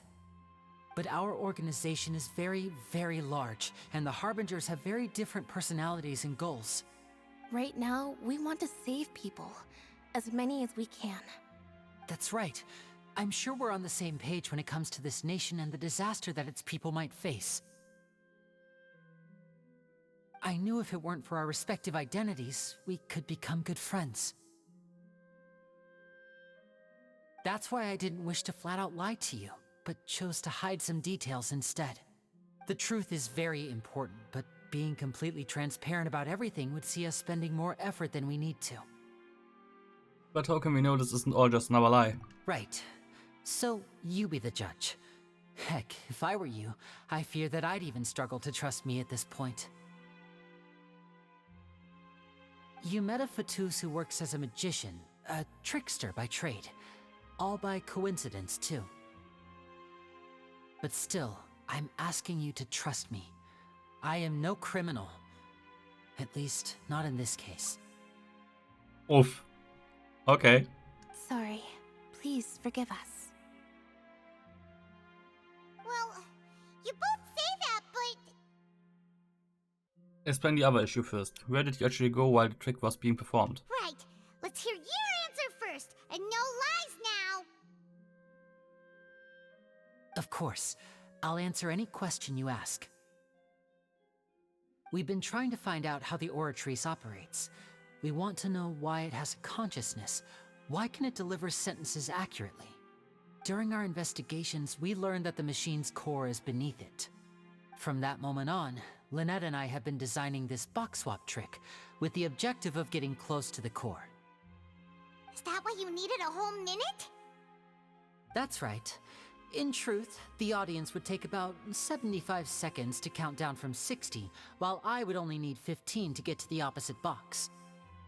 But our organization is very, very large, and the Harbingers have very different personalities and goals. Right now, we want to save people. As many as we can. That's right. I'm sure we're on the same page when it comes to this nation and the disaster that its people might face. I knew if it weren't for our respective identities, we could become good friends. That's why I didn't wish to flat out lie to you, but chose to hide some details instead. The truth is very important, but being completely transparent about everything would see us spending more effort than we need to. But how can we know this isn't all just another lie? Right. So, you be the judge. Heck, if I were you, I fear that I'd even struggle to trust me at this point. You met a Fatus who works as a magician, a trickster by trade. All by coincidence, too. But still, I'm asking you to trust me. I am no criminal. At least, not in this case. Oof. Okay. Sorry. Please forgive us. Well, you both say that, but... Explain the other issue first. Where did you actually go while the trick was being performed? Right. Let's hear your answer first, and no lies now! Of course. I'll answer any question you ask. We've been trying to find out how the Oratrice operates. We want to know why it has a consciousness. Why can it deliver sentences accurately? During our investigations, we learned that the machine's core is beneath it. From that moment on, Lynette and I have been designing this box swap trick with the objective of getting close to the core. Is that why you needed a whole minute? That's right. In truth, the audience would take about 75 seconds to count down from 60, while I would only need 15 to get to the opposite box.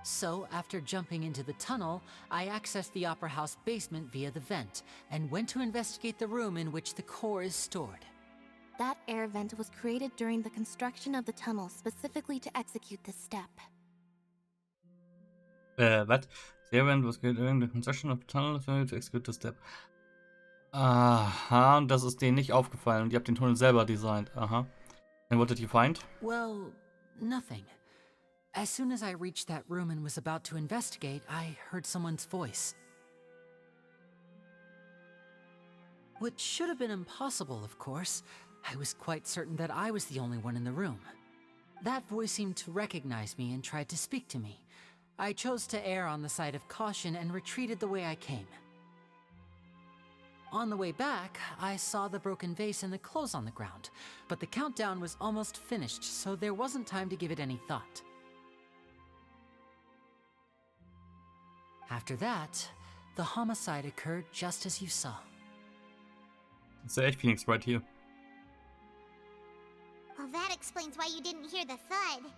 So, after jumping into the tunnel, I accessed the Opera House basement via the vent, and went to investigate the room in which the core is stored. That air vent was created during the construction of the tunnel specifically to execute this step. What? The event was created during the construction of the tunnel to execute the step. Aha, und das ist denen nicht aufgefallen und ihr habt den Tunnel selber designt. Aha. And what did you find? Well, nothing. As soon as I reached that room and was about to investigate, I heard someone's voice. Which should have been impossible, of course. I was quite certain that I was the only one in the room. That voice seemed to recognize me and tried to speak to me. I chose to err on the side of caution and retreated the way I came. On the way back, I saw the broken vase and the clothes on the ground, but the countdown was almost finished, so there wasn't time to give it any thought. After that, the homicide occurred just as you saw. It's echt Phoenix right here. Well, that explains why you didn't hear the thud.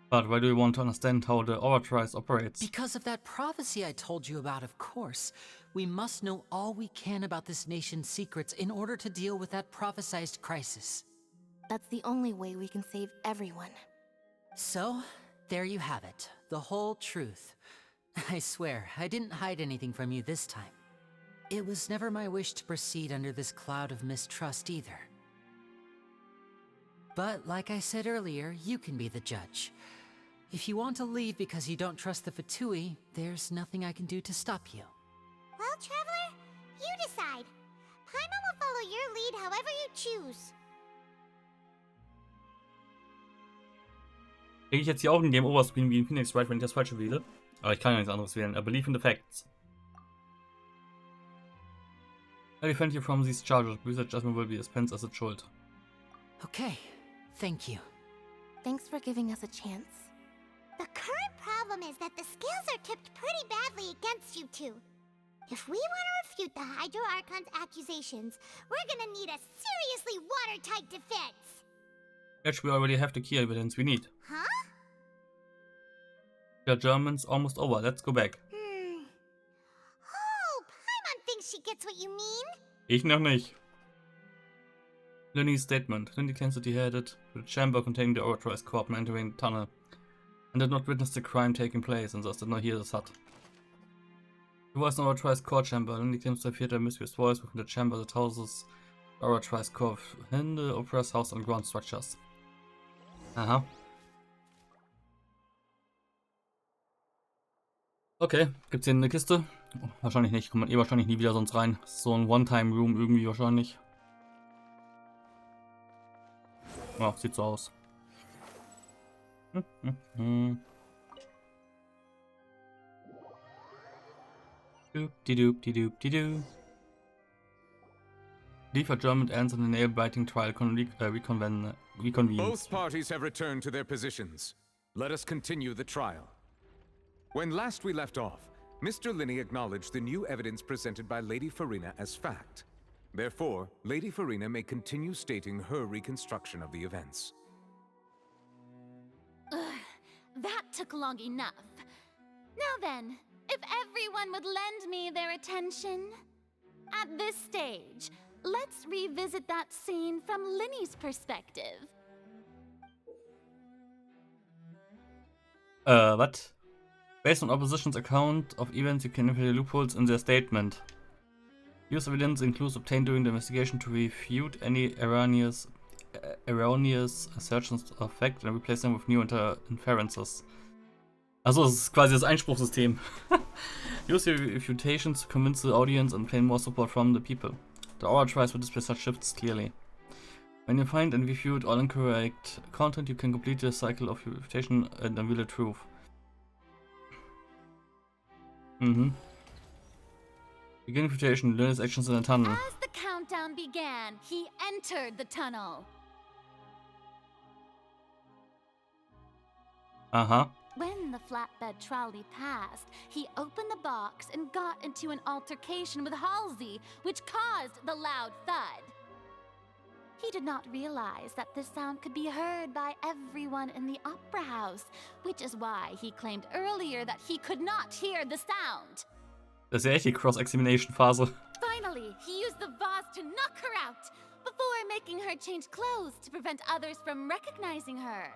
But why do you want to understand how the Oratrice operates? Because of that prophecy I told you about, of course. We must know all we can about this nation's secrets in order to deal with that prophesized crisis. That's the only way we can save everyone. So, there you have it. The whole truth. I swear, I didn't hide anything from you this time. It was never my wish to proceed under this cloud of mistrust either. But like I said earlier, you can be the judge. If you want to leave because you don't trust the Fatui, there's nothing I can do to stop you. Well, Traveler, you decide. Paimon will follow your lead however you choose. Kriege ich jetzt hier auch in dem Overscreen wie in Phoenix Wright, wenn ich das Falsche wähle? Aber ich kann ja nichts anderes wählen. I believe in the facts. I defend you from these charges. Believe that judgment will be dispensed as a schuld. Okay, thank you. Thanks for giving us a chance. The current problem is that the scales are tipped pretty badly against you two. If we want to refute the Hydro Archon's accusations, we're gonna need a seriously watertight defense. Actually, we already have the key evidence we need. Huh? The German's almost over. Let's go back. Oh, Paimon thinks she gets what you mean. Ich noch nicht. Linny's statement. Linny claims that he headed to the chamber containing the authorized corp and entering the tunnel, and did not witness the crime taking place, and thus did not hear the thud. He was an authorized core chamber. Linny claims to have heard a mysterious voice within the chamber that houses the authorized core in the opera's house and ground structures. Aha. Okay, gibt's hier eine Kiste? Oh, wahrscheinlich nicht, kommt man eh wahrscheinlich nie wieder sonst rein. So ein One-Time-Room irgendwie wahrscheinlich. Ja, sieht so aus. Doop-de-doop-de-doop-de-doo. Leave a German ends in the nail-biting trial reconvene. Both parties have returned to their positions. Let us continue the trial. When last we left off, Mr. Linney acknowledged the new evidence presented by Lady Farina as fact. Therefore, Lady Farina may continue stating her reconstruction of the events. That took long enough. Now then, if everyone would lend me their attention. At this stage, let's revisit that scene from Linney's perspective. What? Based on opposition's account of events, you can infer loopholes in their statement. Use evidence includes obtained during the investigation to refute any erroneous assertions of fact and replace them with new inferences. Also, es ist quasi das Einspruchssystem. Use your refutations to convince the audience and obtain more support from the people. The aura tries to display such shifts clearly. When you find and refute all incorrect content, you can complete the cycle of refutation and unveil the truth. Begin refutation, learn his actions in the tunnel. As the countdown began, he entered the tunnel. When the flatbed trolley passed, he opened the box and got into an altercation with Halsey, which caused the loud thud. He did not realize that this sound could be heard by everyone in the opera house, which is why he claimed earlier that he could not hear the sound. Das ist ja echt die Cross-Examination-Phase. Finally, he used the vase to knock her out, before making her change clothes to prevent others from recognizing her.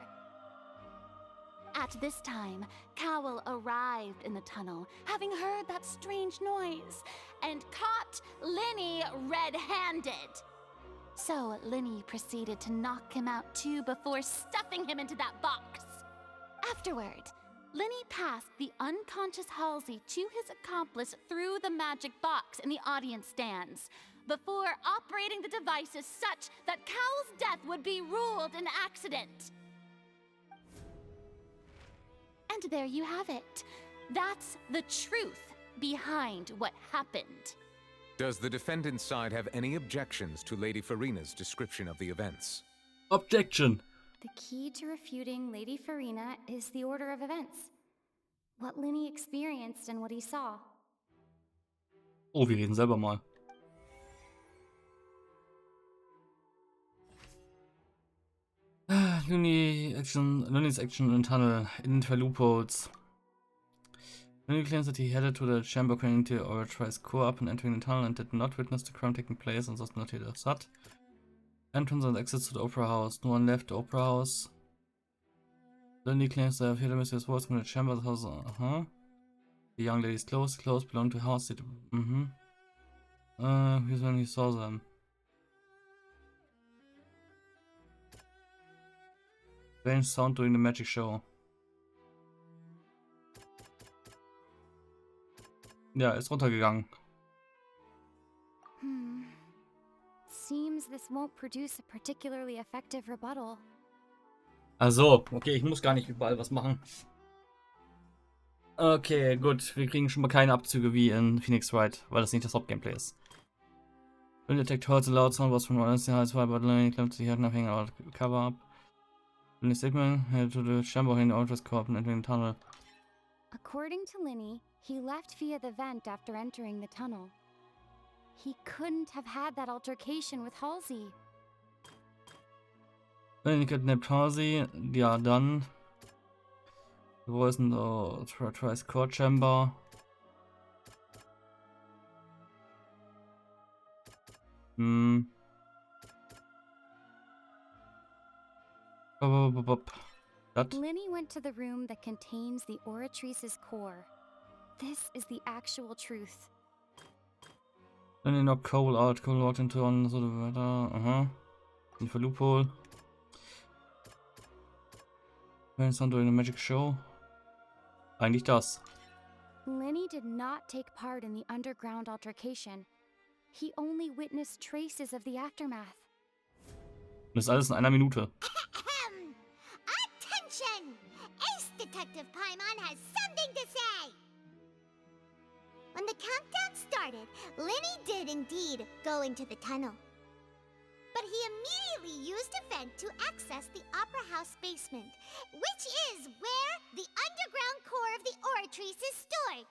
At this time, Cowell arrived in the tunnel, having heard that strange noise, and caught Linny red-handed. So Linny proceeded to knock him out too before stuffing him into that box. Afterward, Linny passed the unconscious Halsey to his accomplice through the magic box in the audience stands, before operating the devices such that Cowell's death would be ruled an accident. And there you have it. That's the truth behind what happened. Does the defendant's side have any objections to Lady Farina's description of the events? Objection! The key to refuting Lady Farina is the order of events. What Linny experienced and what he saw. Oh, wir reden selber mal. Linny's action in tunnel, in loopholes. Linny claims that he headed to the chamber containing the authorized co-op and entering the tunnel and did not witness the crime taking place and thus not hear the thud. Entrance and exits to the opera house. No one left the opera house. Linny claims to have heard a mysterious voice from the chamber house. The young lady's clothes belong to the house. Here's when he saw them. Strange sound during the magic show. Ja, ist runtergegangen. Seems this won't produce a particularly effective rebuttal. Also, okay, ich muss gar nicht überall was machen. Okay, gut, wir kriegen schon mal keine Abzüge wie in Phoenix Wright, weil das nicht das Hauptgameplay ist. When the detect heard the loud sound was from honest house while but Lenny claimed he had nothing out cover up. When the statement headed to the chamber in the Outrest Corp and entering the tunnel. According to Linny, he left via the vent after entering the tunnel. He couldn't have had that altercation with Halsey. Lenny kidnapped Halsey. Ja, dann. Wo ist denn Tries Core Chamber? That? Lenny went to the room that contains the Oratrice's core. This is the actual truth. Lenny knocked Cole out. Cole walked into one sort of weiter. And for loophole. Parents during a magic show. Eigentlich das. Lenny did not take part in the underground altercation. He only witnessed traces of the aftermath. Das ist alles in einer Minute. Attention! Ace Detective Paimon has something to say! When the countdown started, Lenny did indeed go into the tunnel. But he immediately used a vent to access the Opera House basement, which is where the underground core of the Oratrice is stored.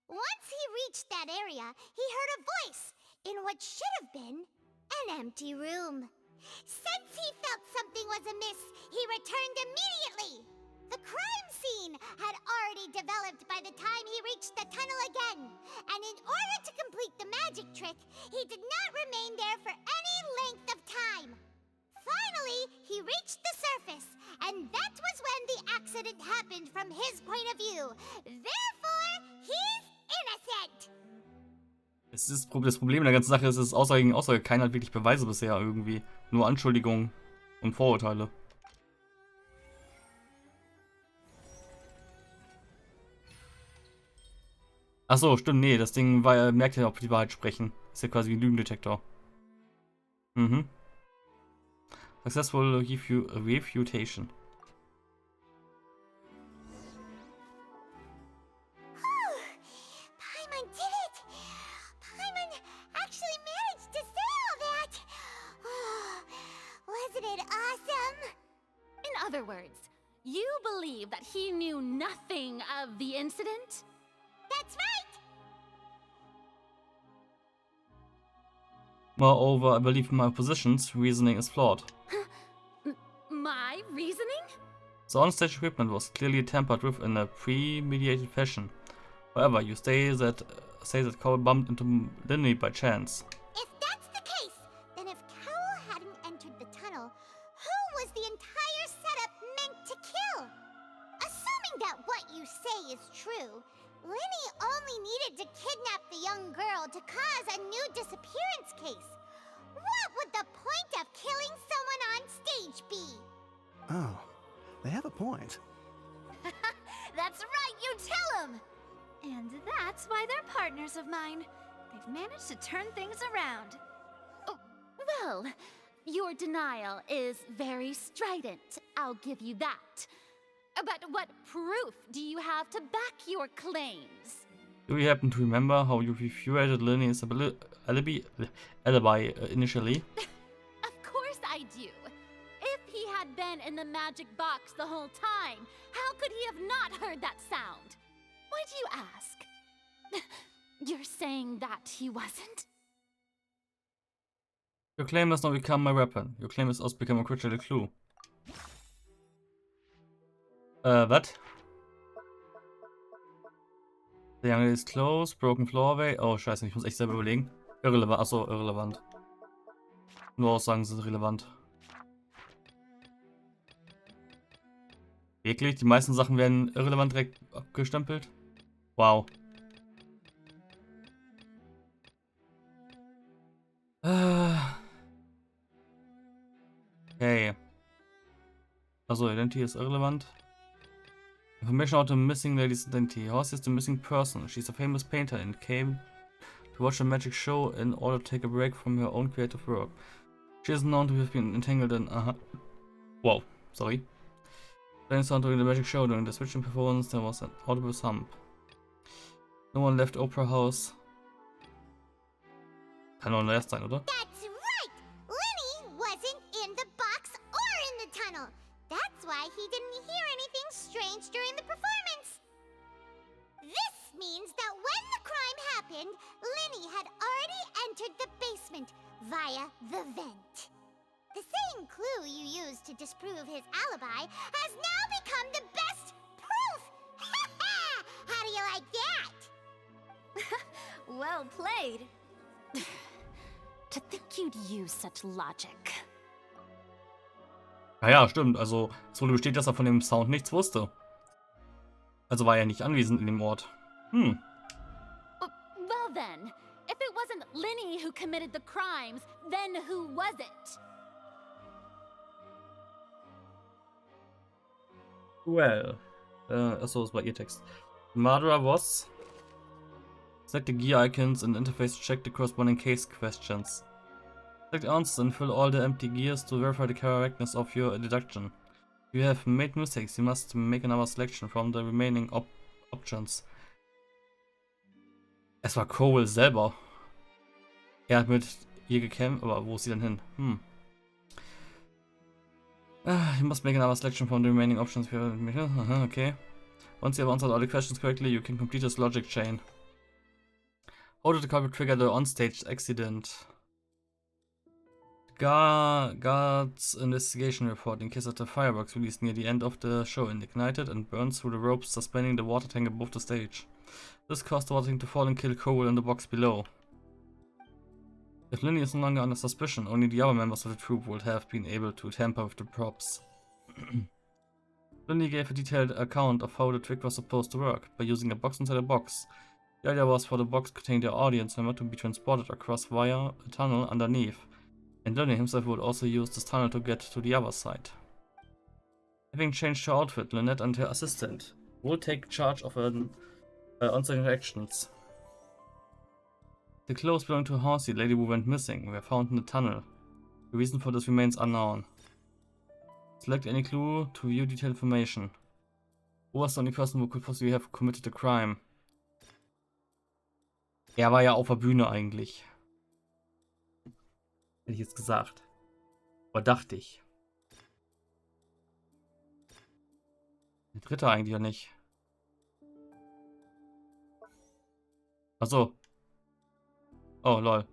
Once he reached that area, he heard a voice in what should have been an empty room. Since he felt something was amiss, he returned immediately. The crime scene had already developed by the time he reached the tunnel again, and in order to complete the magic trick, he did not remain there for any length of time. Finally, he reached the surface, and that was when the accident happened from his point of view. Therefore, he's innocent. Das Problem der ganzen Sache ist, dass Aussage gegen Aussage keiner hat wirklich Beweise bisher irgendwie. Nur Anschuldigungen und Vorurteile. Achso, stimmt, nee, das Ding war, merkt ja, ob die Wahrheit sprechen. Ist ja quasi wie ein Lügendetektor. Successful refutation. Paimon did it! Paimon actually managed to say all that! Wasn't it awesome? In other words, you believe that he knew nothing of the incident? That's right! Moreover, I believe my opposition's reasoning is flawed. My reasoning? The onstage equipment was clearly tampered with in a premeditated fashion. However, you say that Cole bumped into Lenny by chance. If that's the case, then if Cole hadn't entered the tunnel, who was the entire setup meant to kill? Assuming that what you say is true, Lenny only needed to kidnap the young girl to cause a new disappearance case. What would the point of killing someone on stage be? Oh, they have a point. That's right, you tell them! And that's why they're partners of mine. They've managed to turn things around. Oh, well, your denial is very strident, I'll give you that. But what proof do you have to back your claims? Do you happen to remember how you refuted Lenny's alibi initially? Of course I do. If he had been in the magic box the whole time, how could he have not heard that sound? Why do you ask? You're saying that he wasn't? Your claim has now become my weapon. Your claim has also become a critical clue. What? The young is close, broken floorway. Oh, scheiße, ich muss echt selber überlegen. Irrelevant, achso, irrelevant. Nur Aussagen sind relevant. Wirklich? Die meisten Sachen werden irrelevant direkt abgestempelt? Wow. Okay. Also, Identity ist irrelevant. Information about the missing lady's identity. Horsey is the missing person. She's a famous painter and came to watch a magic show in order to take a break from her own creative work. She is known to have been entangled in... Wow, sorry. During the magic show, during the switching performance, there was an audible thump. No one left Opera House. Kann doch erst sein, oder? That's right! Lenny wasn't in the box or in the tunnel. That's why he didn't hear anything strange during the performance. This means that when the crime happened, Lenny had already entered the basement via the vent. The same clue you used to disprove his alibi has now become the best proof! How do you like that? Well played. To think you'd use such logic. Naja, stimmt. Also, es wurde bestätigt, dass er von dem Sound nichts wusste. Also war er nicht anwesend in dem Ort. Well then, if it wasn't Linny who committed the crimes, then who was it? Well. Achso, das war ihr Text. The murderer was... Select the gear icons and interface to check the corresponding case questions. Select answers and fill all the empty gears to verify the correctness of your deduction. If you have made mistakes, you must make another selection from the remaining options. Es war Cole selber. Er hat mit ihr gekämpft, aber wo ist sie denn hin? You must make another selection from the remaining options. Okay. Once you have answered all the questions correctly, you can complete this logic chain. How did the culprit trigger the onstage accident? Guard's investigation report in case of the fireworks released near the end of the show and ignited and burned through the ropes suspending the water tank above the stage. This caused the water tank to fall and kill Cole in the box below. If Linny is no longer under suspicion, only the other members of the troupe would have been able to tamper with the props. Linny gave a detailed account of how the trick was supposed to work, by using a box inside a box. The idea was for the box containing the audience member to be transported across via a tunnel underneath, and Linny himself would also use this tunnel to get to the other side. Having changed her outfit, Lynette and her assistant will take charge of on-stage actions. The clothes belonging to Horsey, the lady who went missing, were found in the tunnel. The reason for this remains unknown. Select any clue to view detailed information. Who was the only person who could possibly have committed the crime? Er war ja auf der Bühne eigentlich. Hätte ich jetzt gesagt. Oder dachte ich. Der dritte eigentlich auch nicht. Achso. Oh, lol.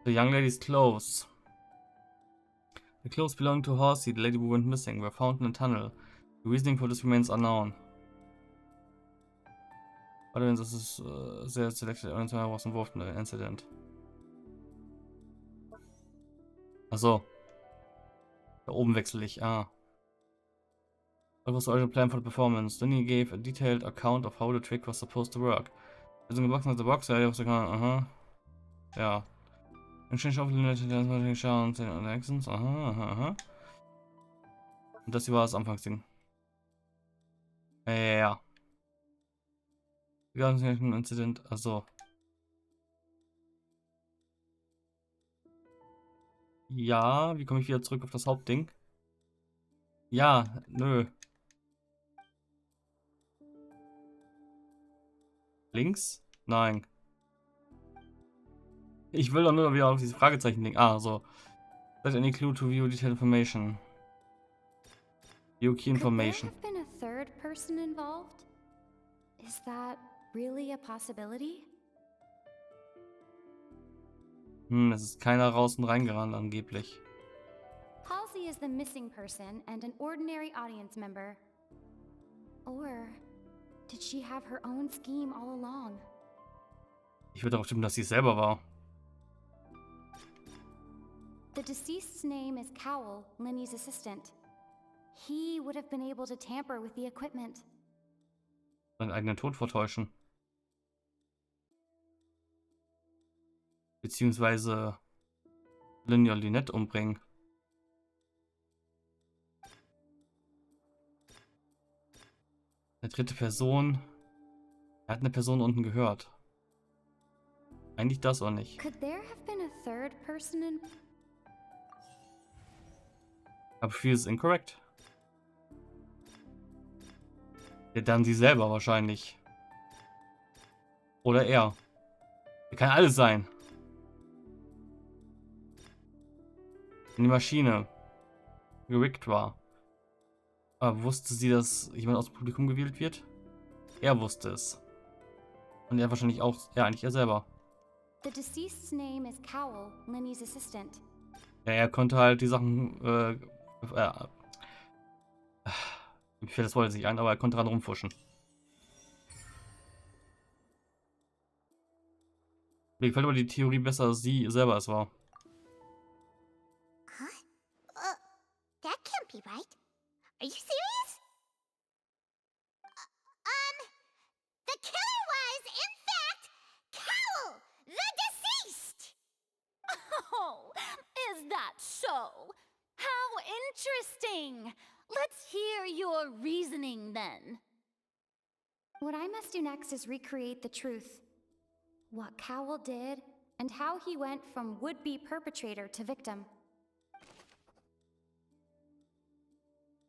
The young lady's clothes. The clothes belonging to Horsey, the lady who went missing, were found in a tunnel. The reasoning for this remains unknown. Otherwise, this is their selected evidence was involved in the incident. Achso. Da oben wechsle ich. What was the original plan for the performance? Then he gave a detailed account of how the trick was supposed to work. Using the box as the box, I was like, ja. And change of the chance and actions, Und das hier war das Anfangsding. Ja. Incident, also. Ja, wie komme ich wieder zurück auf das Hauptding? Ja, nö. Links? Nein. Ich will doch nur wieder auf diese Fragezeichen-Ding. So. Let any clue to view detailed information. View key information. Could there have been a third person involved? Is that really a possibility? Es ist keiner raus und reingerannt, angeblich. Halsey is the missing person and an ordinary audience member. Or did she have her own scheme all along? Ich würde darauf stimmen, dass sie es selber war. The deceased's name is Cowell, Linny's assistant. He would have been able to tamper with the equipment. Seinen eigenen Tod vortäuschen. Beziehungsweise Linny und Lynette umbringen. Eine dritte Person. Er hat eine Person unten gehört. Eigentlich das auch nicht. Could there have been a third person in... Aber viel ist incorrect. Ja, dann sie selber wahrscheinlich. Oder er. Er kann alles sein. Wenn die Maschine gerickt war. Aber wusste sie, dass jemand aus dem Publikum gewählt wird? Er wusste es. Und er wahrscheinlich auch. Ja, eigentlich er selber. The deceased's name is Cowell, Linny's assistant. Ja, er konnte halt die Sachen, mir fällt das Wort jetzt nicht ein, aber er konnte dran rumfuschen. Mir gefällt aber die Theorie besser, als sie selber es war. Huh? That can't be right. Are you serious? The killer was, in fact, Cowell, the deceased! Oh, is that so? How interesting! Let's hear your reasoning then. What I must do next is recreate the truth. What Cowell did, and how he went from would-be perpetrator to victim.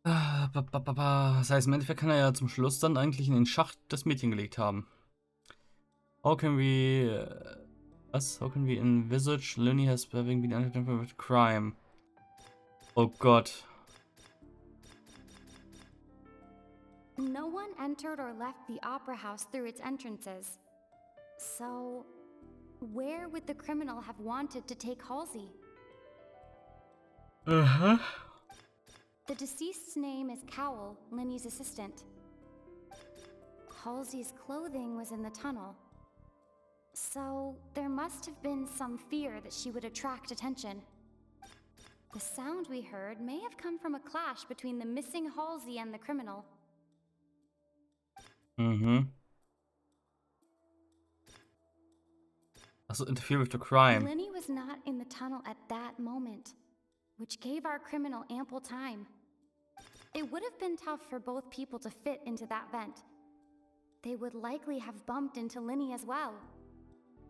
Das heißt, im Endeffekt kann er ja zum Schluss dann eigentlich in den Schacht das Mädchen gelegt haben. How can we... was? How can we envisage Linny has having been identified with crime? Oh Gott. No one entered or left the opera house through its entrances. So, where would the criminal have wanted to take Halsey? Uh-huh. The deceased's name is Cowell, Linny's assistant. Halsey's clothing was in the tunnel. So, there must have been some fear that she would attract attention. The sound we heard may have come from a clash between the missing Halsey and the criminal. Mhm. Also interfere with the crime. Linny was not in the tunnel at that moment, which gave our criminal ample time. It would have been tough for both people to fit into that vent. They would likely have bumped into Linny as well.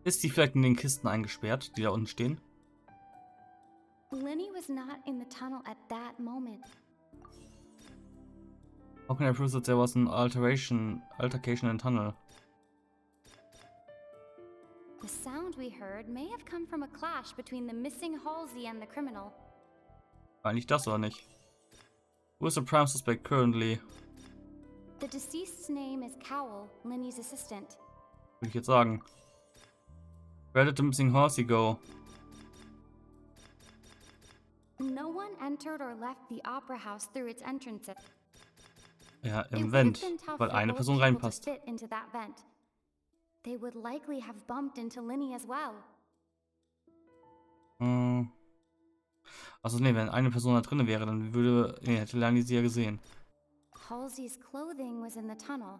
Ist die vielleicht in den Kisten eingesperrt, die da unten stehen? Linny was not in the tunnel at that moment. How can I prove that there was an altercation in the tunnel? The sound we heard may have come from a clash between the missing Halsey and the criminal. Eigentlich das oder nicht? Who is the prime suspect currently? The deceased's name is Cowell, Linny's assistant. Würde ich jetzt sagen. Where did the missing Halsey go? No one entered or left the opera house through its entrances. Ja, It im would have Vent, been tough weil for eine both Person people to reinpasst. fit into that vent. They would likely have bumped into Linny as well. Also nee, wenn eine Person da drin wäre, dann hätte Lani sie ja gesehen. Halsey's clothing was in the tunnel.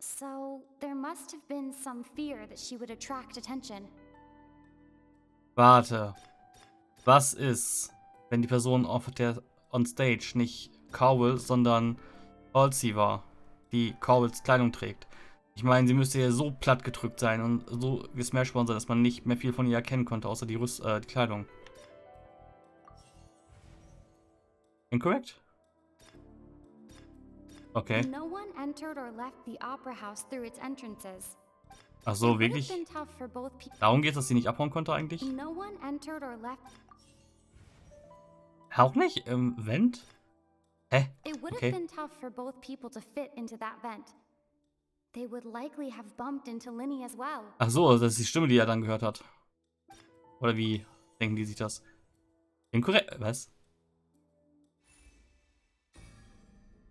So, there must have been some fear that she would attract attention. Warte. Was ist, wenn die Person on stage nicht Cowell, sondern Halsey war, die Cowells Kleidung trägt? Ich meine, sie müsste ja so platt gedrückt sein und so gesmashed worden sein, dass man nicht mehr viel von ihr erkennen konnte, außer die Kleidung. Incorrect? Okay. No one entered or left the opera house through its entrances. Ach so, wirklich? Darum geht es, dass sie nicht abhauen konnte eigentlich? No one entered or left. Auch nicht im Vent? Hä? It would have been tough for both people to fit into that vent. They would likely have bumped into Linny as well. Ach so, das ist die Stimme, die er dann gehört hat. Oder wie denken die sich das? Inkorrekt, was?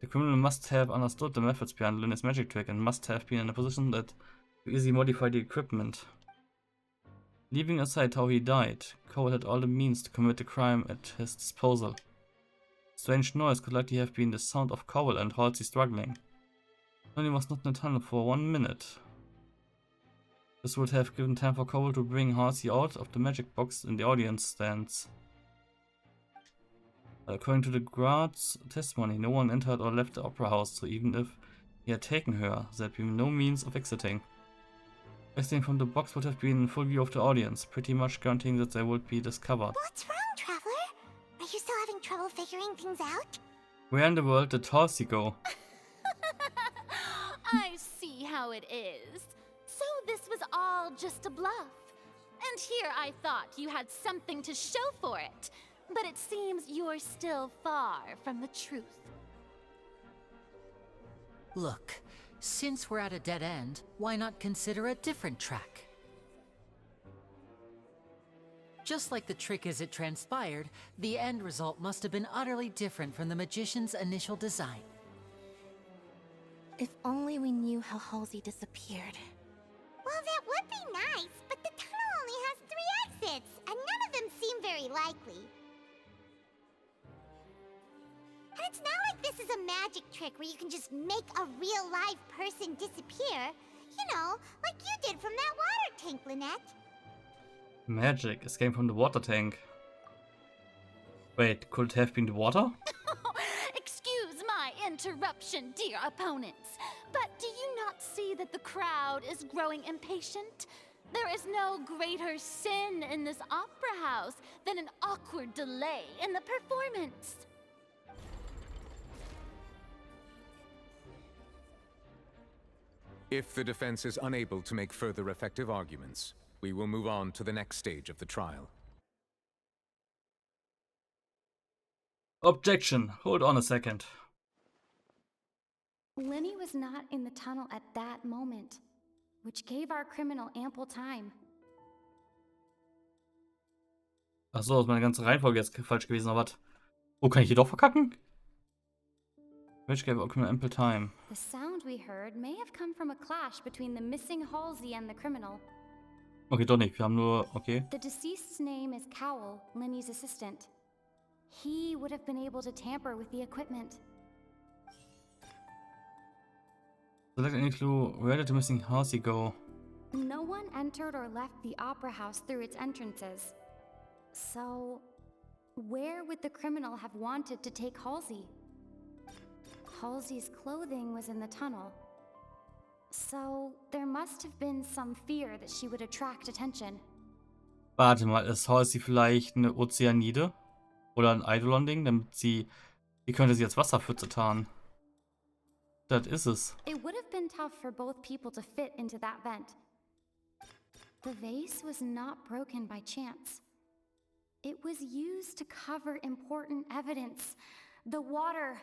The criminal must have understood the methods behind Linny's magic trick and must have been in a position that to easily modify the equipment. Leaving aside how he died, Cowell had all the means to commit the crime at his disposal. Strange noise could likely have been the sound of Cowell and Halsey struggling. Linny was not in the tunnel for 1 minute. This would have given time for Cowell to bring Halsey out of the magic box in the audience stands. According to the guard's testimony, no one entered or left the opera house, so even if he had taken her, there had been no means of exiting. Exiting from the box would have been in full view of the audience, pretty much guaranteeing that they would be discovered. What's wrong, Traveler? Are you still having trouble figuring things out? Where in the world did Halsey go? I see how it is. So this was all just a bluff. And here I thought you had something to show for it. But it seems you're still far from the truth. Look, since we're at a dead end, why not consider a different track? Just like the trick as it transpired, the end result must have been utterly different from the magician's initial design. If only we knew how Halsey disappeared. Well, that would be nice, but the tunnel only has 3 exits, and none of them seem very likely. And it's not like this is a magic trick where you can just make a real live person disappear. You know, like you did from that water tank, Lynette. Magic escape from the water tank. Wait, could it have been the water? Excuse my interruption, dear opponents, but do you not see that the crowd is growing impatient? There is no greater sin in this opera house than an awkward delay in the performance. If the defense is unable to make further effective arguments, we will move on to the next stage of the trial. Objection. Hold on a second. Lenny was not in the tunnel at that moment, which gave our criminal ample time. Achso, ist meine ganze Reihenfolge jetzt falsch gewesen, aber was? Oh, kann ich hier doch verkacken? Which gave our criminal ample time. The sound we heard may have come from a clash between the missing Halsey and the criminal. Okay, doch nicht. Wir haben nur... Okay. The deceased's name is Cowell, Lenny's assistant. He would have been able to tamper with the equipment. Select any clue. Where did the missing Halsey go? No one entered or left the opera house through its entrances. So, where would the criminal have wanted to take Halsey? Halsey's clothing was in the tunnel. So, there must have been some fear that she would attract attention. Warte mal, ist Halsey vielleicht eine Ozeanide? Oder ein Eidolon-Ding, damit sie... Die könnte sie als Wasserpfütze tarnen. Das ist es. It would have been tough for both people to fit into that vent. The vase was not broken by chance. It was used to cover important evidence. The water...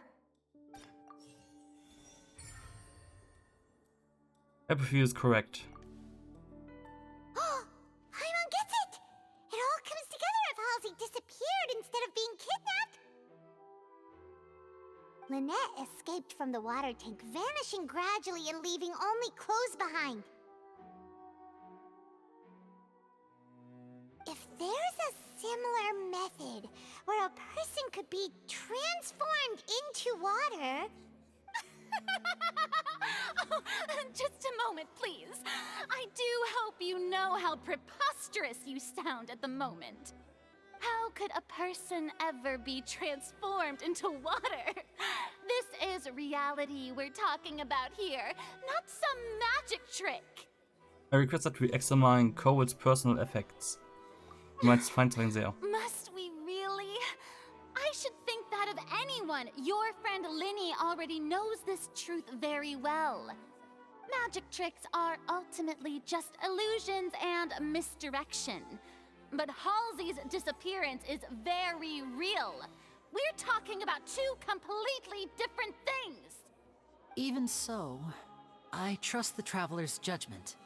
Apathy is correct. Oh, Paimon gets it! It all comes together if Halsey disappeared instead of being kidnapped. Lynette escaped from the water tank, vanishing gradually and leaving only clothes behind. If there's a similar method where a person could be transformed into water... Oh, just a moment, please. I do hope you know how preposterous you sound at the moment. How could a person ever be transformed into water? This is reality we're talking about here, not some magic trick. I request that we examine Cowell's personal effects. Du meinst Feindsinn sehr. Must we really? I should think that of anyone. Your friend Linny already knows this truth very well. Magic tricks are ultimately just illusions and misdirection. But Halsey's disappearance is very real. We're talking about 2 completely different things. Even so, I trust the traveler's judgment.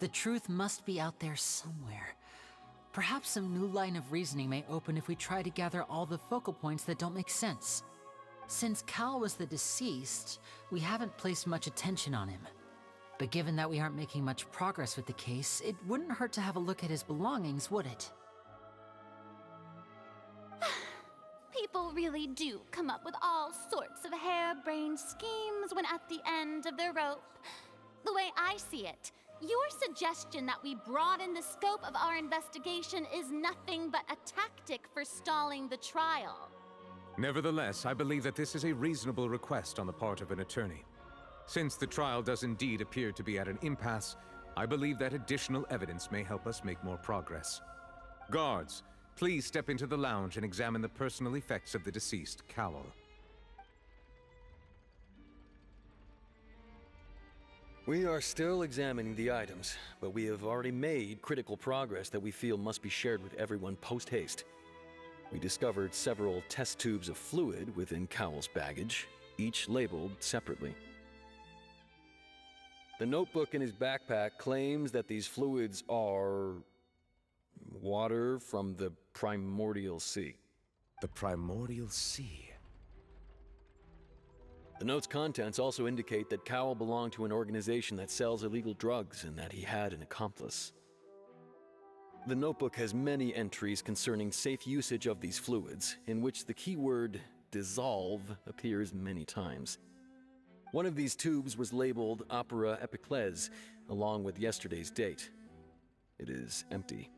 The truth must be out there somewhere. Perhaps some new line of reasoning may open if we try to gather all the focal points that don't make sense. Since Cal was the deceased, we haven't placed much attention on him. But given that we aren't making much progress with the case, it wouldn't hurt to have a look at his belongings, would it? People really do come up with all sorts of harebrained schemes when at the end of their rope. The way I see it, your suggestion that we broaden the scope of our investigation is nothing but a tactic for stalling the trial. Nevertheless, I believe that this is a reasonable request on the part of an attorney. Since the trial does indeed appear to be at an impasse, I believe that additional evidence may help us make more progress. Guards, please step into the lounge and examine the personal effects of the deceased, Cowell. We are still examining the items, but we have already made critical progress that we feel must be shared with everyone post-haste. We discovered several test tubes of fluid within Cowell's baggage, each labeled separately. The notebook in his backpack claims that these fluids are... water from the primordial sea. The primordial sea. The note's contents also indicate that Cowell belonged to an organization that sells illegal drugs and that he had an accomplice. The notebook has many entries concerning safe usage of these fluids, in which the keyword dissolve appears many times. One of these tubes was labeled Opera Epiclese, along with yesterday's date. It is empty.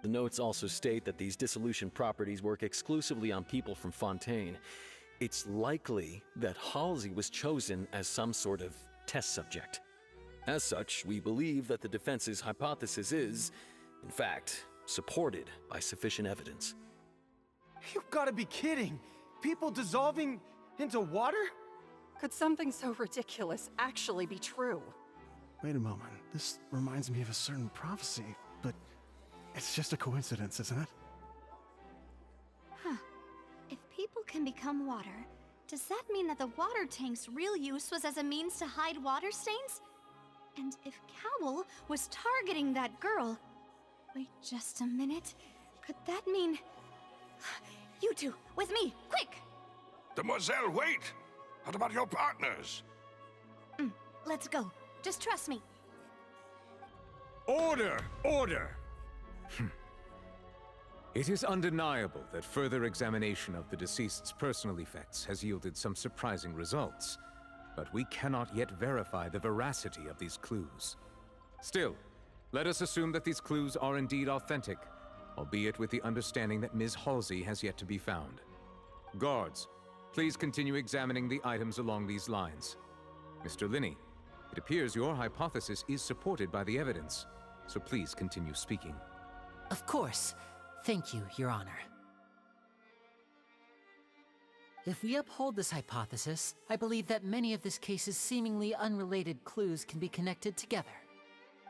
The notes also state that these dissolution properties work exclusively on people from Fontaine. It's likely that Halsey was chosen as some sort of test subject. As such, we believe that the defense's hypothesis is, in fact, supported by sufficient evidence. You've got to be kidding! People dissolving into water? Could something so ridiculous actually be true? Wait a moment. This reminds me of a certain prophecy, but it's just a coincidence, isn't it? Huh. If people can become water, does that mean that the water tank's real use was as a means to hide water stains? And if Cowell was targeting that girl... Wait just a minute. Could that mean... You two, with me, quick! Demoiselle, wait! What about your partners? Let's go. Just trust me. Order! Order! It is undeniable that further examination of the deceased's personal effects has yielded some surprising results, but we cannot yet verify the veracity of these clues. Still, let us assume that these clues are indeed authentic, albeit with the understanding that Ms. Halsey has yet to be found. Guards, please continue examining the items along these lines. Mr. Linney, it appears your hypothesis is supported by the evidence, so please continue speaking. Of course. Thank you, Your Honor. If we uphold this hypothesis, I believe that many of this case's seemingly unrelated clues can be connected together.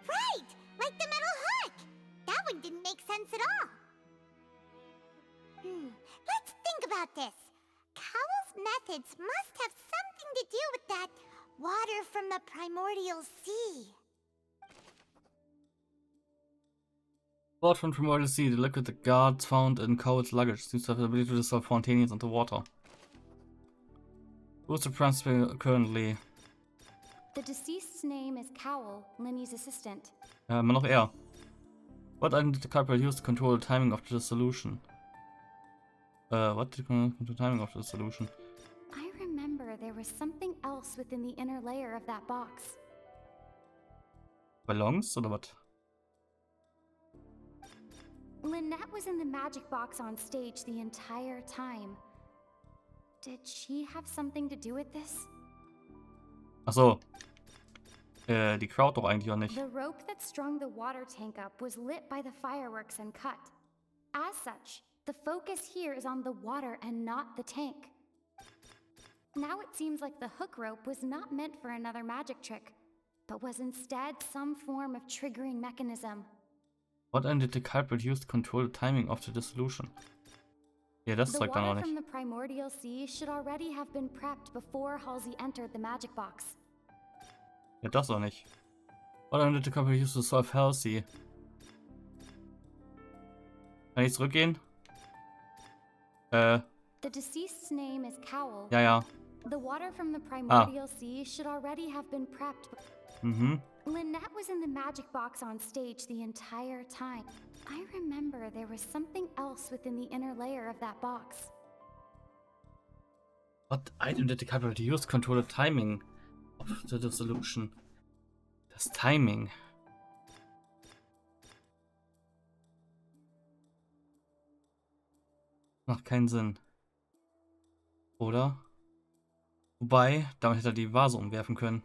Right! Like the metal hook! That one didn't make sense at all. Let's think about this. Cowell's methods must have something to do with that water from the primordial sea. Water from primordial sea, the liquid the guards found in Cowell's luggage seems to have the ability to dissolve Fontanians into water. Who's the principal currently? The deceased's name is Cowell, Linney's assistant. Immer noch er. What item did the culprit use to control the timing of the dissolution? What did control the timing of the dissolution? I remember there was something else within the inner layer of that box. Ballons oder was? Lynette was in the magic box on stage the entire time. Did she have something to do with this? Ach so. Die Crowd doch eigentlich auch nicht. The rope that strung the water tank up was lit by the fireworks and cut. As such, the focus here is on the water and not the tank. Now it seems like the hook rope was not meant for another magic trick, but was instead some form of triggering mechanism. What item did the culprit use to control the timing of the dissolution? Ja, das zeigt er noch The water nicht. from the primordial sea should already have been prepped before Halsey entered the magic box. Ja, das auch nicht. What item did the culprit use to solve Halsey? Kann ich zurückgehen? The deceased's name is Cowell. Ja, ja. The water from the primordial sea should already have been prepped. Lynette was in the magic box on stage the entire time. I remember there was something else within the inner layer of that box. What item did the culprit use to control the timing of the dissolution? Das Timing. Macht keinen Sinn. Oder? Wobei, damit hätte er die Vase umwerfen können.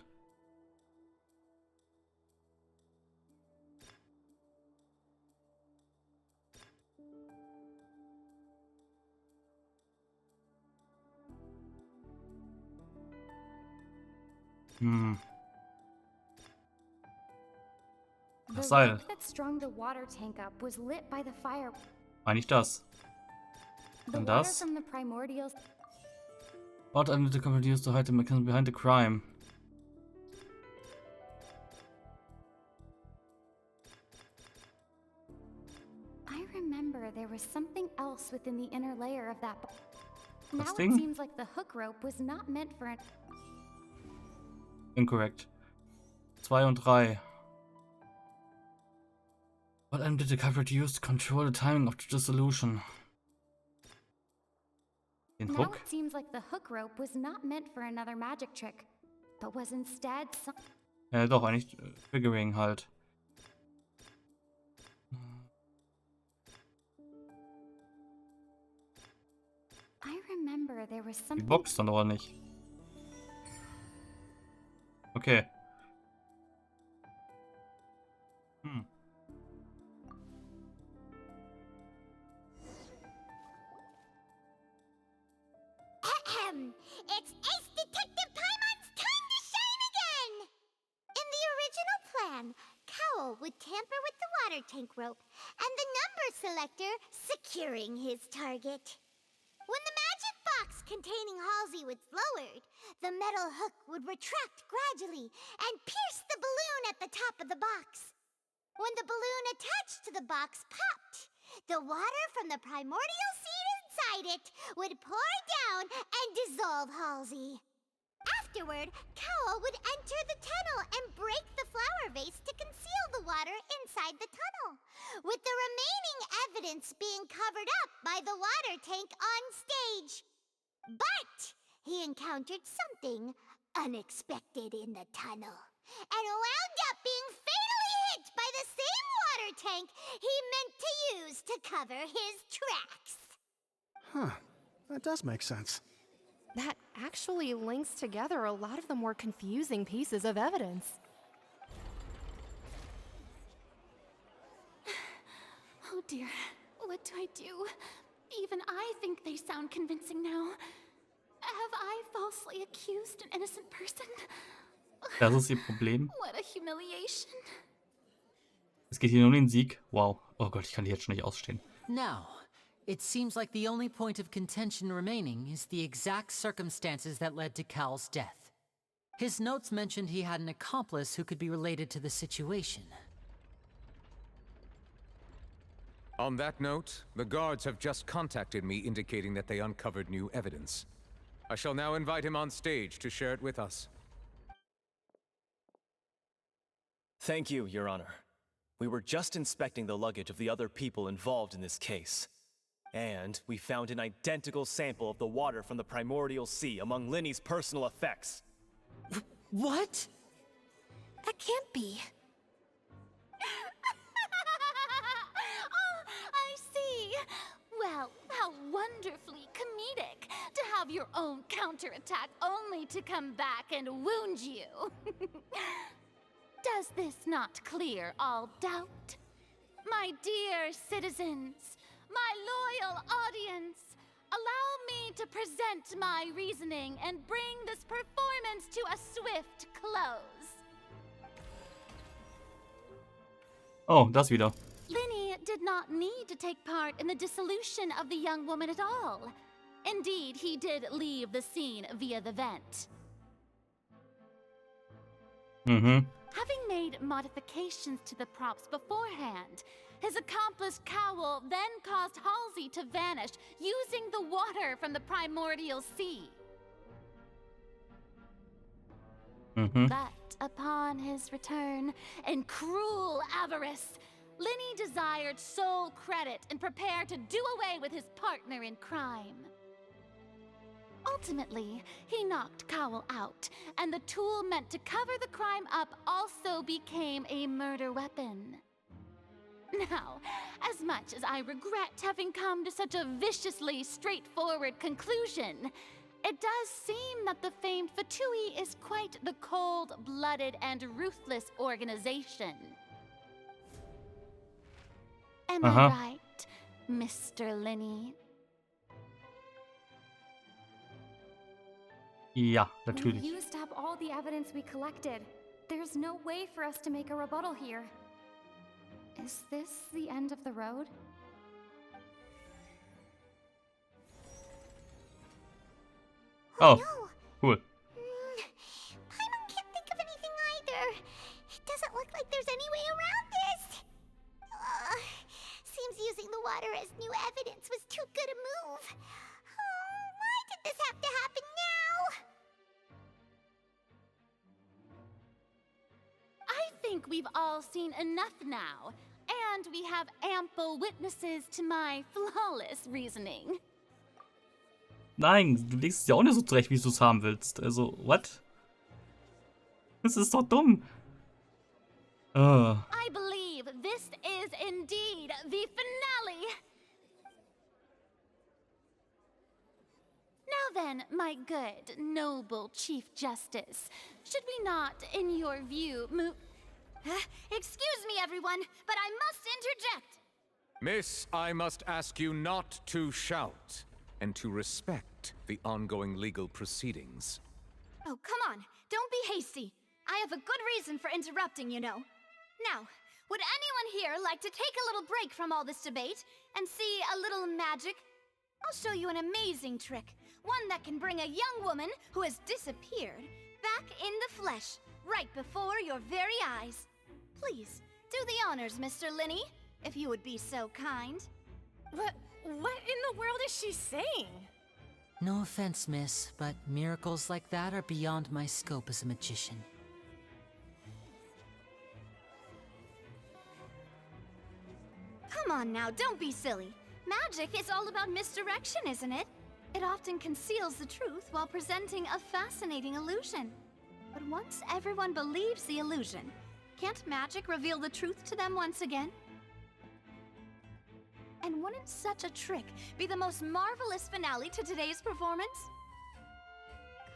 Das Seil. rope that strung the water tank up was lit by the fire. Meine ich das? The Und water das? from the primordial. What item did the culprit use to hide the mechanism behind the crime? remember there was something else within the inner layer of that. Now it thing? seems like the hook rope was not meant for an. Incorrect. 2 und 3. What item did the culprit use to control the timing of the dissolution? Den Now Hook? it seems like the hook rope was not meant for another magic trick, but was instead some. Ja, doch, eigentlich Triggering halt. I remember there was Die something. Box dann aber nicht. Okay. It's Ace Detective Paimon's time to shine again! In the original plan, Cowl would tamper with the water tank rope and the number selector securing his target. When the magic box containing Halsey was lowered, the metal hook would retract gradually and pierce the balloon at the top of the box. When the balloon attached to the box popped, the water from the primordial seed inside it would pour down and dissolve Halsey. Afterward, Cowl would enter the tunnel and break the flower vase to conceal the water inside the tunnel, with the remaining evidence being covered up by the water tank on stage. But he encountered something unexpected in the tunnel, and wound up being fatally hit by the same water tank he meant to use to cover his tracks. Huh. That does make sense. That actually links together a lot of the more confusing pieces of evidence. Oh dear, what do I do? Even I think they sound convincing now. Have I falsely accused an innocent person? Das ist ihr Problem. What a humiliation. Es geht hier nur um den Sieg. Wow. Oh Gott, ich kann die jetzt schon nicht ausstehen. Now, it seems like the only point of contention remaining is the exact circumstances that led to Cal's death. His notes mentioned he had an accomplice who could be related to the situation. On that note, the guards have just contacted me indicating that they uncovered new evidence. I shall now invite him on stage to share it with us. Thank you, Your Honor. We were just inspecting the luggage of the other people involved in this case. And we found an identical sample of the water from the primordial sea among Linny's personal effects. What? That can't be. Oh, I see. Well, how wonderfully comedic to have your own counterattack only to come back and wound you. Does this not clear all doubt? My dear citizens, my loyal audience, allow me to present my reasoning and bring this performance to a swift close. Oh, das wieder. Linny did not need to take part in the dissolution of the young woman at all. Indeed, he did leave the scene via the vent. Having made modifications to the props beforehand, his accomplice Cowl then caused Halsey to vanish using the water from the primordial sea. But upon his return, in cruel avarice, Linny desired sole credit and prepared to do away with his partner in crime. Ultimately, he knocked Cowl out, and the tool meant to cover the crime up also became a murder weapon. Now, as much as I regret having come to such a viciously straightforward conclusion, it does seem that the famed Fatui is quite the cold-blooded and ruthless organization. Am I right, Mr. Linny? Ja, We natürlich. used up all the evidence we collected. There's no way for us to make a rebuttal here. Is this the end of the road? Oh, cool. Paimon can't think of anything either. It doesn't look like there's any way around this. Seems using the water water as new evidence was too good a move. Oh, why did this have to happen now? I think we've all seen enough now, and we have ample witnesses to my flawless reasoning. Nein, du legst es ja auch nicht so zurecht, wie du es haben willst. Also, what? Das ist doch dumm. I believe this is indeed the finale. Now then, my good, noble Chief Justice, should we not, in your view, move... Excuse me, everyone, but I must interject. Miss, I must ask you not to shout, and to respect the ongoing legal proceedings. Oh, come on. Don't be hasty. I have a good reason for interrupting, you know. Now, would anyone here like to take a little break from all this debate and see a little magic? I'll show you an amazing trick. One that can bring a young woman who has disappeared back in the flesh, right before your very eyes. Please, do the honors, Mr. Linney, if you would be so kind. What in the world is she saying? No offense, miss, but miracles like that are beyond my scope as a magician. Come on now, don't be silly. Magic is all about misdirection, isn't it? It often conceals the truth while presenting a fascinating illusion. But once everyone believes the illusion, can't magic reveal the truth to them once again? And wouldn't such a trick be the most marvelous finale to today's performance?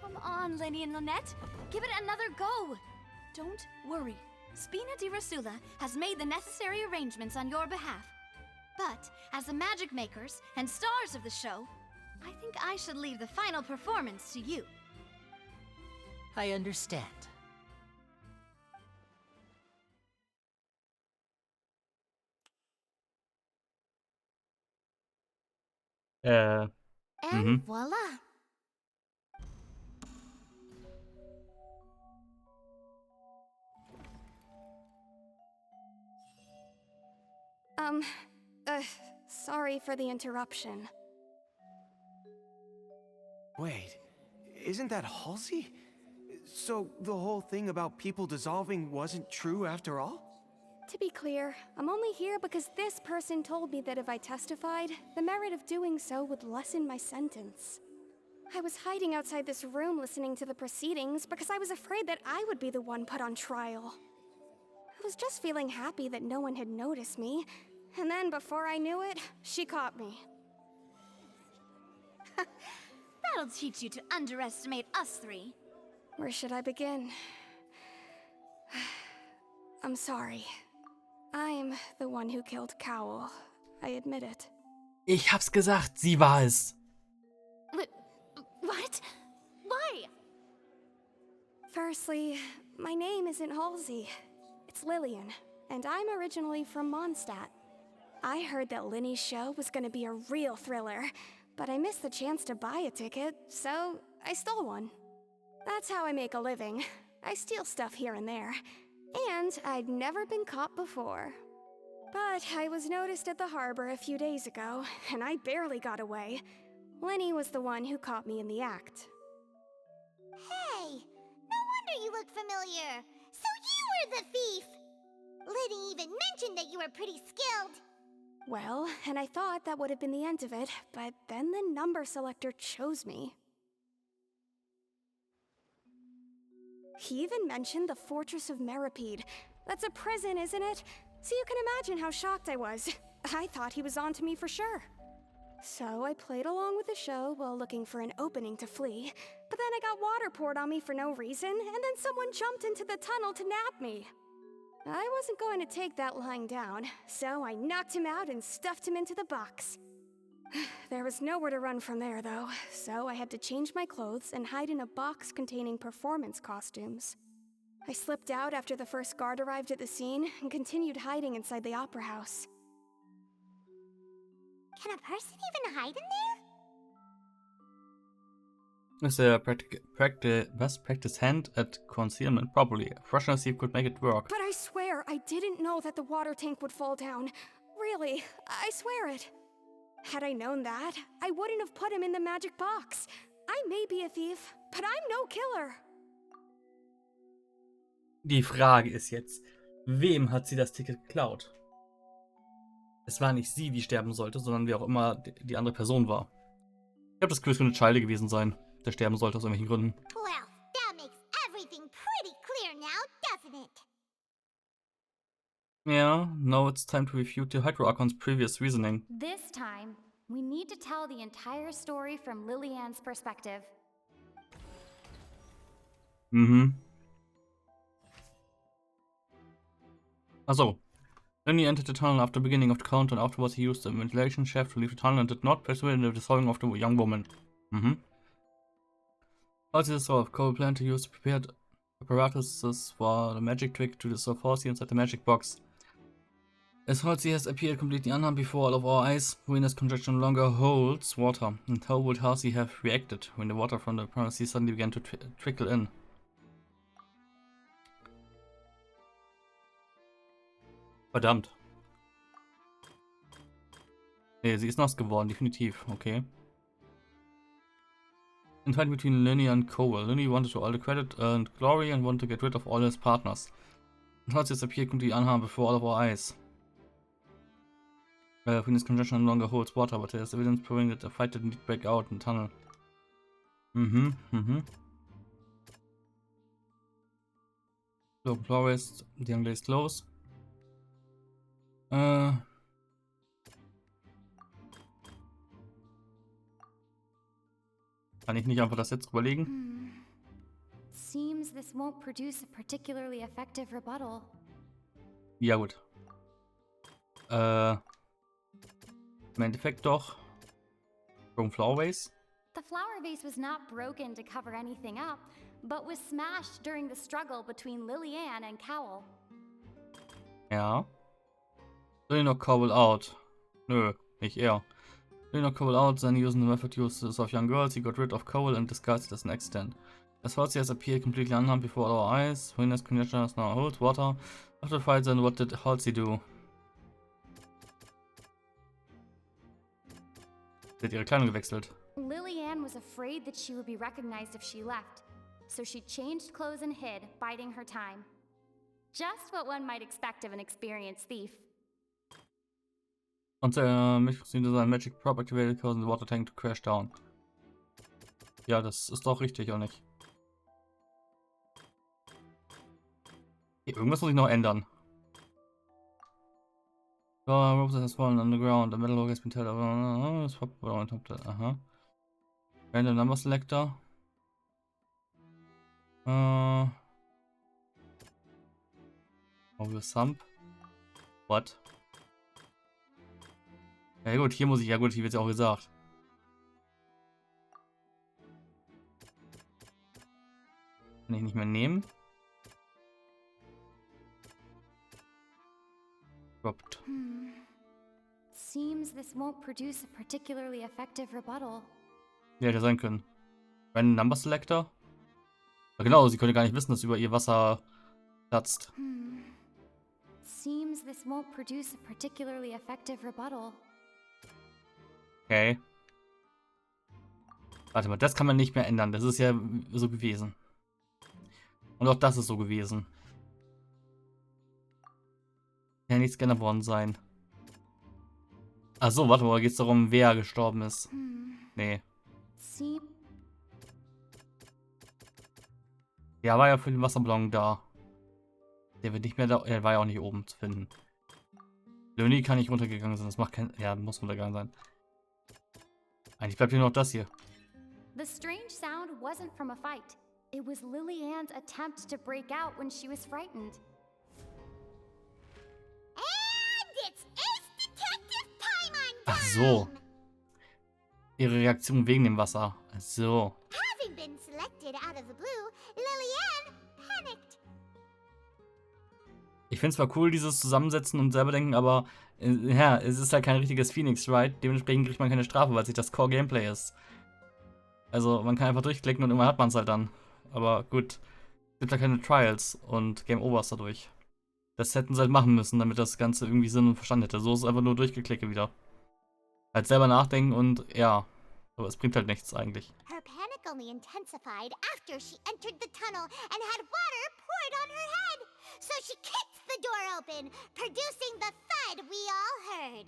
Come on, Lenny and Lynette. Give it another go. Don't worry. Spina di Rasula has made the necessary arrangements on your behalf. But, as the magic makers and stars of the show, I think I should leave the final performance to you. I understand. And voila. Sorry for the interruption. Wait, isn't that Halsey? So the whole thing about people dissolving wasn't true after all? To be clear, I'm only here because this person told me that if I testified, the merit of doing so would lessen my sentence. I was hiding outside this room listening to the proceedings because I was afraid that I would be the one put on trial. I was just feeling happy that no one had noticed me, and then before I knew it, she caught me. That'll teach you to underestimate us three. Where should I begin? I'm sorry. I'm the one who killed Cowl. I admit it. Ich hab's gesagt, sie war es. What? Why? Firstly, my name isn't Halsey. It's Lillian, and I'm originally from Mondstadt. I heard that Linny's show was gonna be a real thriller, but I missed the chance to buy a ticket, so I stole one. That's how I make a living. I steal stuff here and there. And I'd never been caught before. But I was noticed at the harbor a few days ago, and I barely got away. Linny was the one who caught me in the act. Hey, no wonder you look familiar. So you were the thief! Liddy even mentioned that you were pretty skilled. Well, and I thought that would have been the end of it, but then the number selector chose me. He even mentioned the Fortress of Meripede. That's a prison, isn't it? So you can imagine how shocked I was. I thought he was onto me for sure. So I played along with the show while looking for an opening to flee, but then I got water poured on me for no reason, and then someone jumped into the tunnel to nab me. I wasn't going to take that lying down, so I knocked him out and stuffed him into the box. There was nowhere to run from there, though, so I had to change my clothes and hide in a box containing performance costumes. I slipped out after the first guard arrived at the scene and continued hiding inside the opera house. Can a person even hide in there? Is a best practice hand at concealment? Probably. A professional thief could make it work. But I swear I didn't know that the water tank would fall down. really. I swear it. Had I known that, I wouldn't have put him in the magic box. I may be a thief, but I'm no killer. Die Frage ist jetzt, wem hat sie das Ticket geklaut? Es war nicht sie, die sterben sollte, sondern wer auch immer die andere Person war. Ich glaube, das könnte Childe gewesen sein, der sterben sollte aus irgendwelchen Gründen. Well, that makes everything pretty clear now, doesn't it? Yeah, now it's time to refute the Hydro Archon's previous reasoning. This time, we need to tell the entire story from Lillian's perspective. Mhm. Also, Lenny entered the tunnel after beginning of the count, and afterwards he used the ventilation shaft to leave the tunnel and did not persuade in the dissolving of the young woman. Mhm. Also, saw Cole planned to use the prepared apparatuses for the magic trick to dissolve Halsey inside the magic box. As Halsey has appeared completely unharmed before all of our eyes, Ruina's conjecture no longer holds water. And how would Halsey have reacted when the water from the premises suddenly began to trickle in? Verdammt. Nee, sie ist nass geworden, definitiv. Okay. In fight between Lenny and Cole. Lenny wanted to all the credit and glory and wanted to get rid of all his partners. And Halsey has appeared completely unharmed before all of our eyes. Venus congestion no longer holds water, but there is evidence proving that the fight didn't break out in the tunnel. So, Flores, the young lady's close. Kann ich nicht einfach das jetzt überlegen? Seems this won't produce a particularly effective rebuttal. Ja gut. Im Endeffekt doch. From Flower Vase? The flower vase was not broken to cover anything up, but was smashed during the struggle between Lillian and Cowell. Ja. Will knock Cowell out. Nö, nicht er. Will knock Cowell out, then using the method used of young girls, he got rid of Cowell and disguised it as an accident. As Halsey has appeared completely unharmed before our eyes, Ruina's condition now holds water. After the fight, then what did Halsey do? Sie hat ihre Kleidung gewechselt. Lillian was afraid that she would be recognized if she left, so she changed clothes and hid, biding her time. Just what one might expect of an experienced thief. Und mich seemed sein Magic Prop activated causing the water tank to crash down. Ja, das ist doch richtig, oder nicht? Okay, irgendwas muss ich noch ändern. So, ropes has fallen on the ground. The metal hook has been tied up. Aha. Random number selector. Over Sump. What? Ja gut, hier muss ich, ja gut, hier wird ja auch gesagt. Kann ich nicht mehr nehmen. Dropped. Seems this won't produce a particularly effective rebuttal. Ja, hätte sein können. Random Number Selector? Ja, genau, sie könnte gar nicht wissen, dass über ihr Wasser platzt. Seems this won't produce a particularly effective rebuttal. Okay. Warte mal, das kann man nicht mehr ändern. Das ist ja so gewesen. Und auch das ist so gewesen. Kann ja nichts geändert worden sein. Achso, warte mal, geht es darum, wer gestorben ist. Nee. Der war ja für den Wasserballon da. Der wird nicht mehr da. Er war ja auch nicht oben zu finden. Lenny kann nicht runtergegangen sein. Das macht kein. Ja, muss runtergegangen sein. Eigentlich bleibt hier noch das hier. The strange sound wasn't from a fight. It was Lillian's attempt to break out when she was frightened. And it's Ace Detective time on time! Ach so. Ihre Reaktion wegen dem Wasser. Ach so. Having been selected out of the blue, Lillian panicked. Ich finde es zwar cool, dieses Zusammensetzen und selber denken, aber ja, es ist halt kein richtiges Phoenix Wright. Dementsprechend kriegt man keine Strafe, weil es nicht das Core Gameplay ist. Also man kann einfach durchklicken und irgendwann hat man es halt dann. Aber gut, es gibt ja keine Trials und Game Overs dadurch. Das hätten sie halt machen müssen, damit das Ganze irgendwie Sinn und Verstand hätte. So ist es einfach nur Durchgeklicke wieder. Halt selber nachdenken und ja. Aber es bringt halt nichts eigentlich. Her panic only intensified after she entered the tunnel and had water poured on her head. So she kicked the door open, producing the thud we all heard.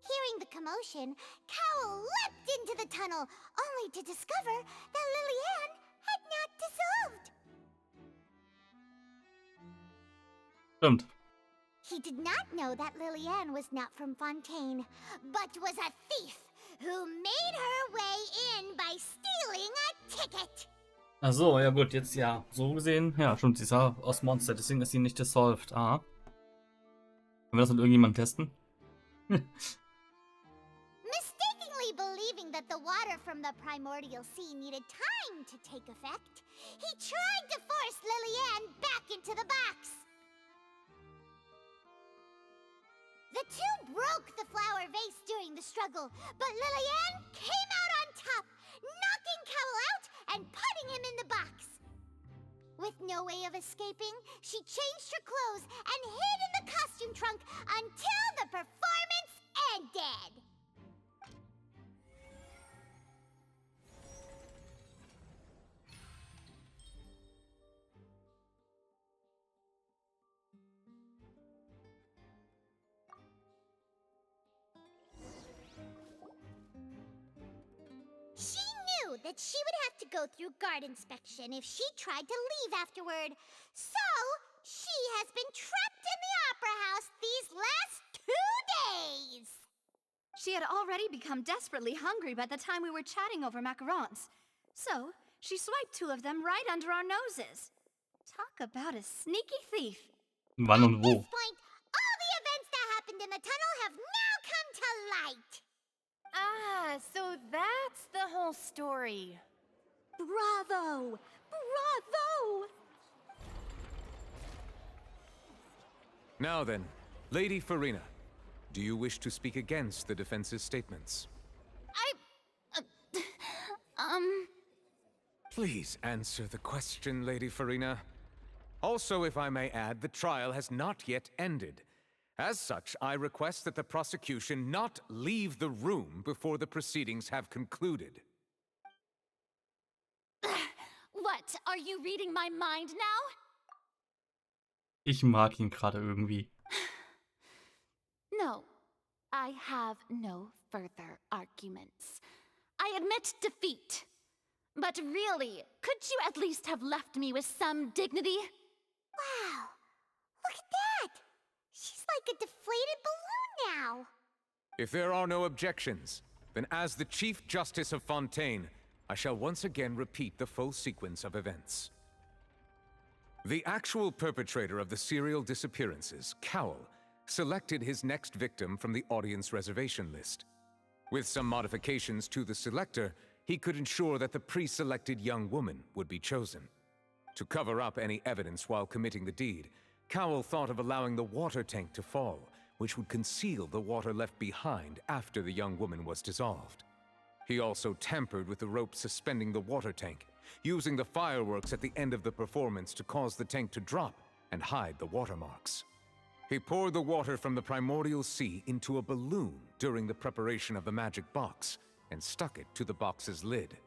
Hearing the commotion, Cowl leapt into the tunnel, only to discover that Lillian had not dissolved. Stimmt. He did not know that Lillian was not from Fontaine, but was a thief who made her way in by stealing a ticket. Ach so, ja gut, jetzt ja. So gesehen, ja, stimmt, sie ist ja aus Monster, deswegen ist sie nicht dissolved. Aha. Können wir das mit irgendjemandem testen? Mistakenly believing that the water from the primordial sea needed time to take effect, he tried to force Lillian back into the box. The two broke the flower vase during the struggle, but Lillian came out on top, knocking Cowl out and putting him in the box. With no way of escaping, she changed her clothes and hid in the costume trunk until the performance ended. She knew that she would have to go through guard inspection if she tried to leave afterward. So, she has been trapped in the Opera House these last 2 days. She had already become desperately hungry by the time we were chatting over macarons. So, she swiped 2 of them right under our noses. Talk about a sneaky thief. Wann und wo? At this point, all the events that happened in the tunnel have now come to light. Ah, so that's the whole story. Bravo! Bravo! Now then, Lady Farina, do you wish to speak against the defense's statements? Please answer the question, Lady Farina. Also, if I may add, the trial has not yet ended. As such, I request that the prosecution not leave the room before the proceedings have concluded. What? Are you reading my mind now? Ich mag ihn gerade irgendwie. No, I have no further arguments. I admit defeat. But really, could you at least have left me with some dignity? Wow, look at that. She's like a deflated balloon now. If there are no objections, then as the Chief Justice of Fontaine, I shall once again repeat the full sequence of events. The actual perpetrator of the serial disappearances, Cowl, selected his next victim from the audience reservation list. With some modifications to the selector, he could ensure that the pre-selected young woman would be chosen. To cover up any evidence while committing the deed, Cowl thought of allowing the water tank to fall, which would conceal the water left behind after the young woman was dissolved. He also tampered with the rope suspending the water tank, using the fireworks at the end of the performance to cause the tank to drop and hide the watermarks. He poured the water from the primordial sea into a balloon during the preparation of the magic box and stuck it to the box's lid.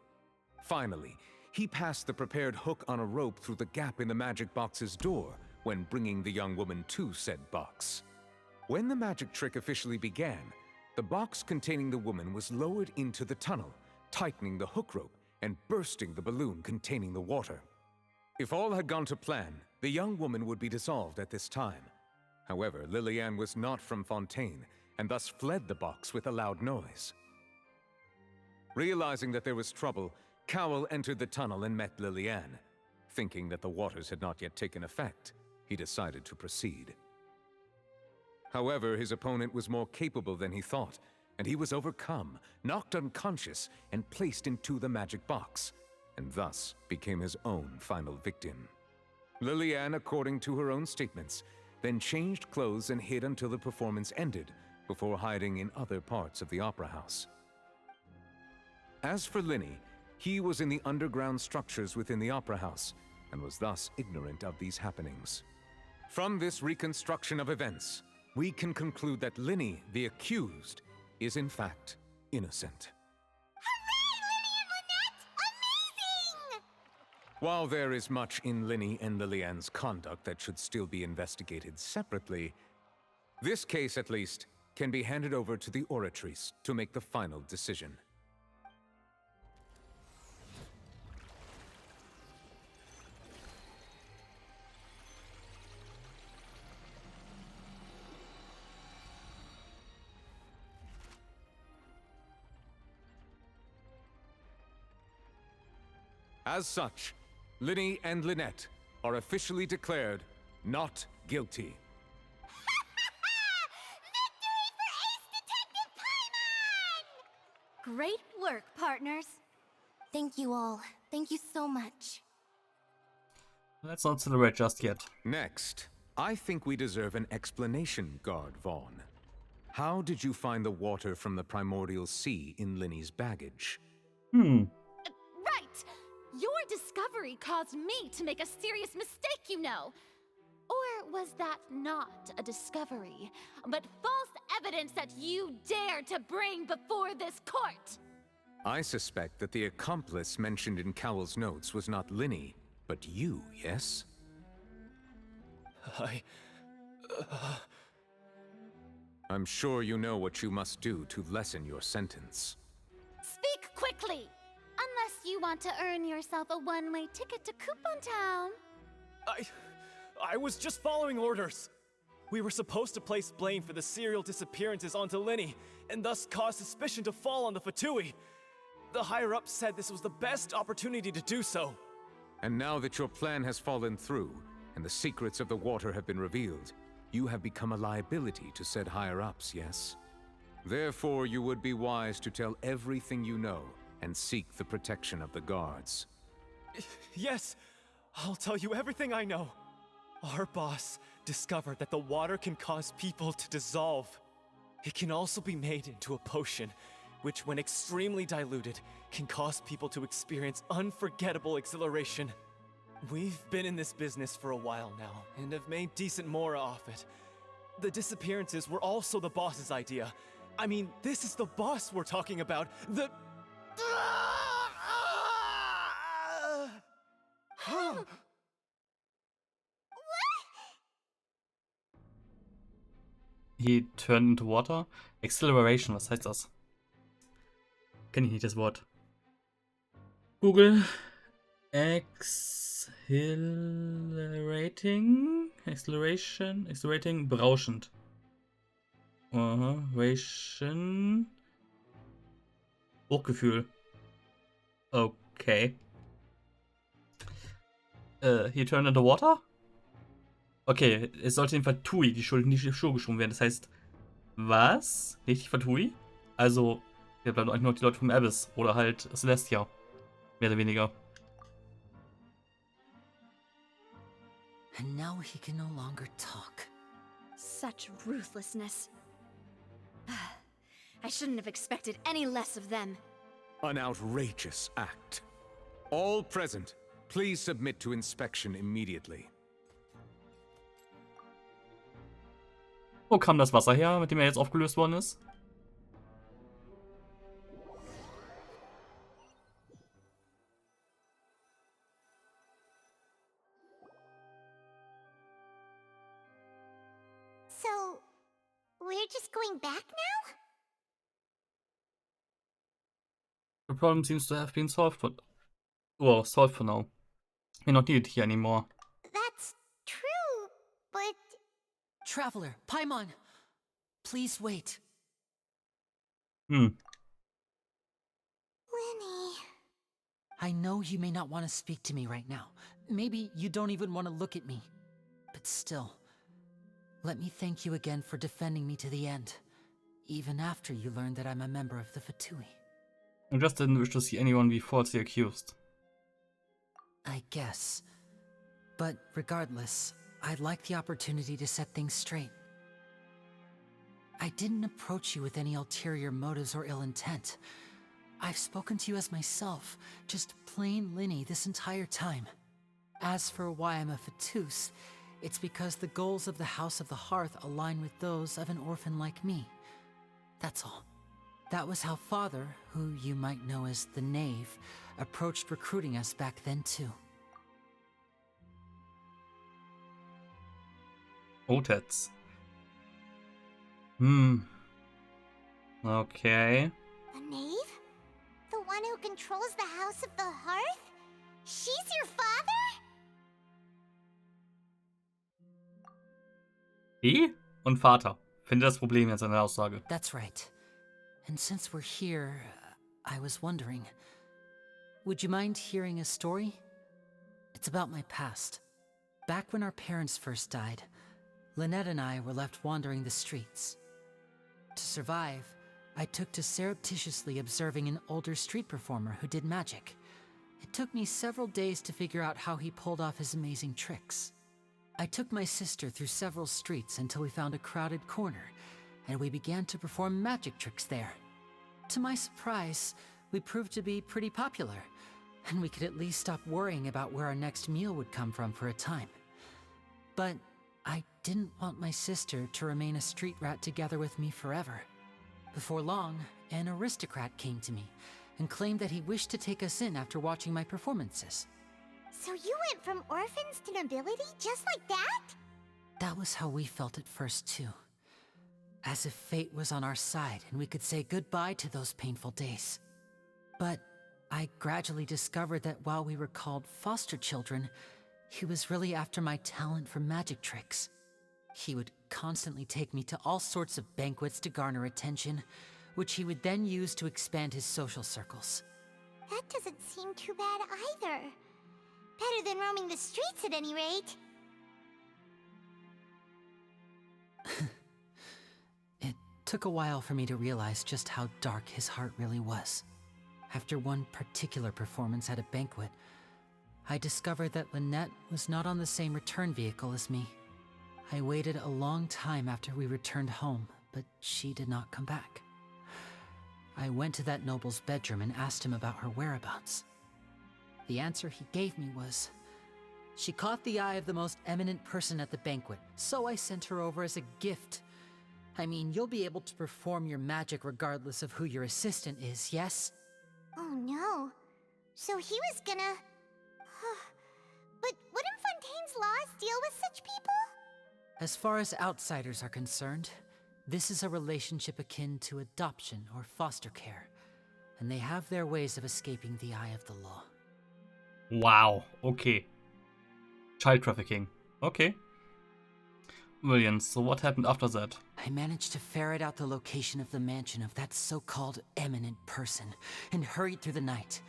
Finally, he passed the prepared hook on a rope through the gap in the magic box's door when bringing the young woman to said box. When the magic trick officially began, the box containing the woman was lowered into the tunnel, tightening the hook rope and bursting the balloon containing the water. If all had gone to plan, the young woman would be dissolved at this time. However, Lillian was not from Fontaine, and thus fled the box with a loud noise. Realizing that there was trouble, Cowl entered the tunnel and met Lillian. Thinking that the waters had not yet taken effect, he decided to proceed. However, his opponent was more capable than he thought, and he was overcome, knocked unconscious, and placed into the magic box, and thus became his own final victim. Lillian, according to her own statements, then changed clothes and hid until the performance ended, before hiding in other parts of the opera house. As for Linny, he was in the underground structures within the opera house, and was thus ignorant of these happenings. From this reconstruction of events, we can conclude that Linny, the accused, is in fact innocent. While there is much in Linny and Lillian's conduct that should still be investigated separately, this case, at least, can be handed over to the Oratrice to make the final decision. As such, Linny and Lynette are officially declared not guilty. Great work, partners. Thank you all. Thank you so much. Let's not celebrate just yet. Next, I think we deserve an explanation, Guard Vaughn. How did you find the water from the primordial sea in Linny's baggage? Right! Your discovery caused me to make a serious mistake, you know. Or was that not a discovery, but false evidence that you dared to bring before this court? I suspect that the accomplice mentioned in Cowell's notes was not Linny, but you, yes? I'm sure you know what you must do to lessen your sentence. Speak quickly! Unless you want to earn yourself a one-way ticket to Coupon Town. I was just following orders. We were supposed to place blame for the serial disappearances onto Linny, and thus cause suspicion to fall on the Fatui. The higher-ups said this was the best opportunity to do so. And now that your plan has fallen through, and the secrets of the water have been revealed, you have become a liability to said higher-ups, yes? Therefore, you would be wise to tell everything you know, and seek the protection of the guards. Yes, I'll tell you everything I know. Our boss discovered that the water can cause people to dissolve. It can also be made into a potion, which when extremely diluted, can cause people to experience unforgettable exhilaration. We've been in this business for a while now, and have made decent mora off it. The disappearances were also the boss's idea. I mean, this is the boss we're talking about. He turned into water. Acceleration, was heißt das? Kenne ich nicht das Wort. Google. Accelerating, berauschend. Ration. Hochgefühl. Okay. He turned into water? Okay, es sollte den Fatui die Schuld in die Schuhe geschoben werden. Das heißt, was? Nicht die Fatui? Also, wir bleiben eigentlich noch die Leute vom Abyss oder halt Celestia. Mehr oder weniger. And now he can no longer talk. Such ruthlessness. I shouldn't have expected any less of them. An outrageous act. All present, please submit to inspection immediately. Wo kam das Wasser her, mit dem er jetzt aufgelöst worden ist? So, we're just going back now? The problem seems to have been solved for... Well, solved for now. We're not needed here anymore. That's true, but... Traveler, Paimon, please wait. Lenny... I know you may not want to speak to me right now. Maybe you don't even want to look at me. But still, let me thank you again for defending me to the end. Even after you learned that I'm a member of the Fatui. I just didn't wish to see anyone be falsely accused. I guess. But regardless, I'd like the opportunity to set things straight. I didn't approach you with any ulterior motives or ill intent. I've spoken to you as myself, just plain Linny this entire time. As for why I'm a Fatus, It's because the goals of the House of the Hearth align with those of an orphan like me. That's all. That was how Father, who you might know as the Knave, approached recruiting us back then too. Otets. Okay. The Knave? The one who controls the House of the Hearth? She's your father? Wie? Und Vater. Finde das Problem in seiner Aussage. That's right. And since we're here, I was wondering, would you mind hearing a story? It's about my past. Back when our parents first died, Lynette and I were left wandering the streets. To survive, I took to surreptitiously observing an older street performer who did magic. It took me several days to figure out how he pulled off his amazing tricks. I took my sister through several streets until we found a crowded corner, and we began to perform magic tricks there. To my surprise, we proved to be pretty popular, and we could at least stop worrying about where our next meal would come from for a time. But I didn't want my sister to remain a street rat together with me forever. Before long, an aristocrat came to me and claimed that he wished to take us in after watching my performances. So you went from orphans to nobility just like that? That was how we felt at first too. As if fate was on our side and we could say goodbye to those painful days. But I gradually discovered that while we were called foster children, he was really after my talent for magic tricks. He would constantly take me to all sorts of banquets to garner attention, which he would then use to expand his social circles. That doesn't seem too bad either. Better than roaming the streets at any rate. It took a while for me to realize just how dark his heart really was. After one particular performance at a banquet, I discovered that Lynette was not on the same return vehicle as me. I waited a long time after we returned home, but she did not come back. I went to that noble's bedroom and asked him about her whereabouts. The answer he gave me was, she caught the eye of the most eminent person at the banquet, so I sent her over as a gift. I mean, you'll be able to perform your magic regardless of who your assistant is, yes? Oh no. So he was gonna... But wouldn't Fontaine's laws deal with such people? As far as outsiders are concerned, this is a relationship akin to adoption or foster care, and they have their ways of escaping the eye of the law. Wow, okay. Child trafficking. Okay. Brilliant. So what happened after that? I managed to ferret out the location of the mansion of that so-called eminent person and hurried through the night.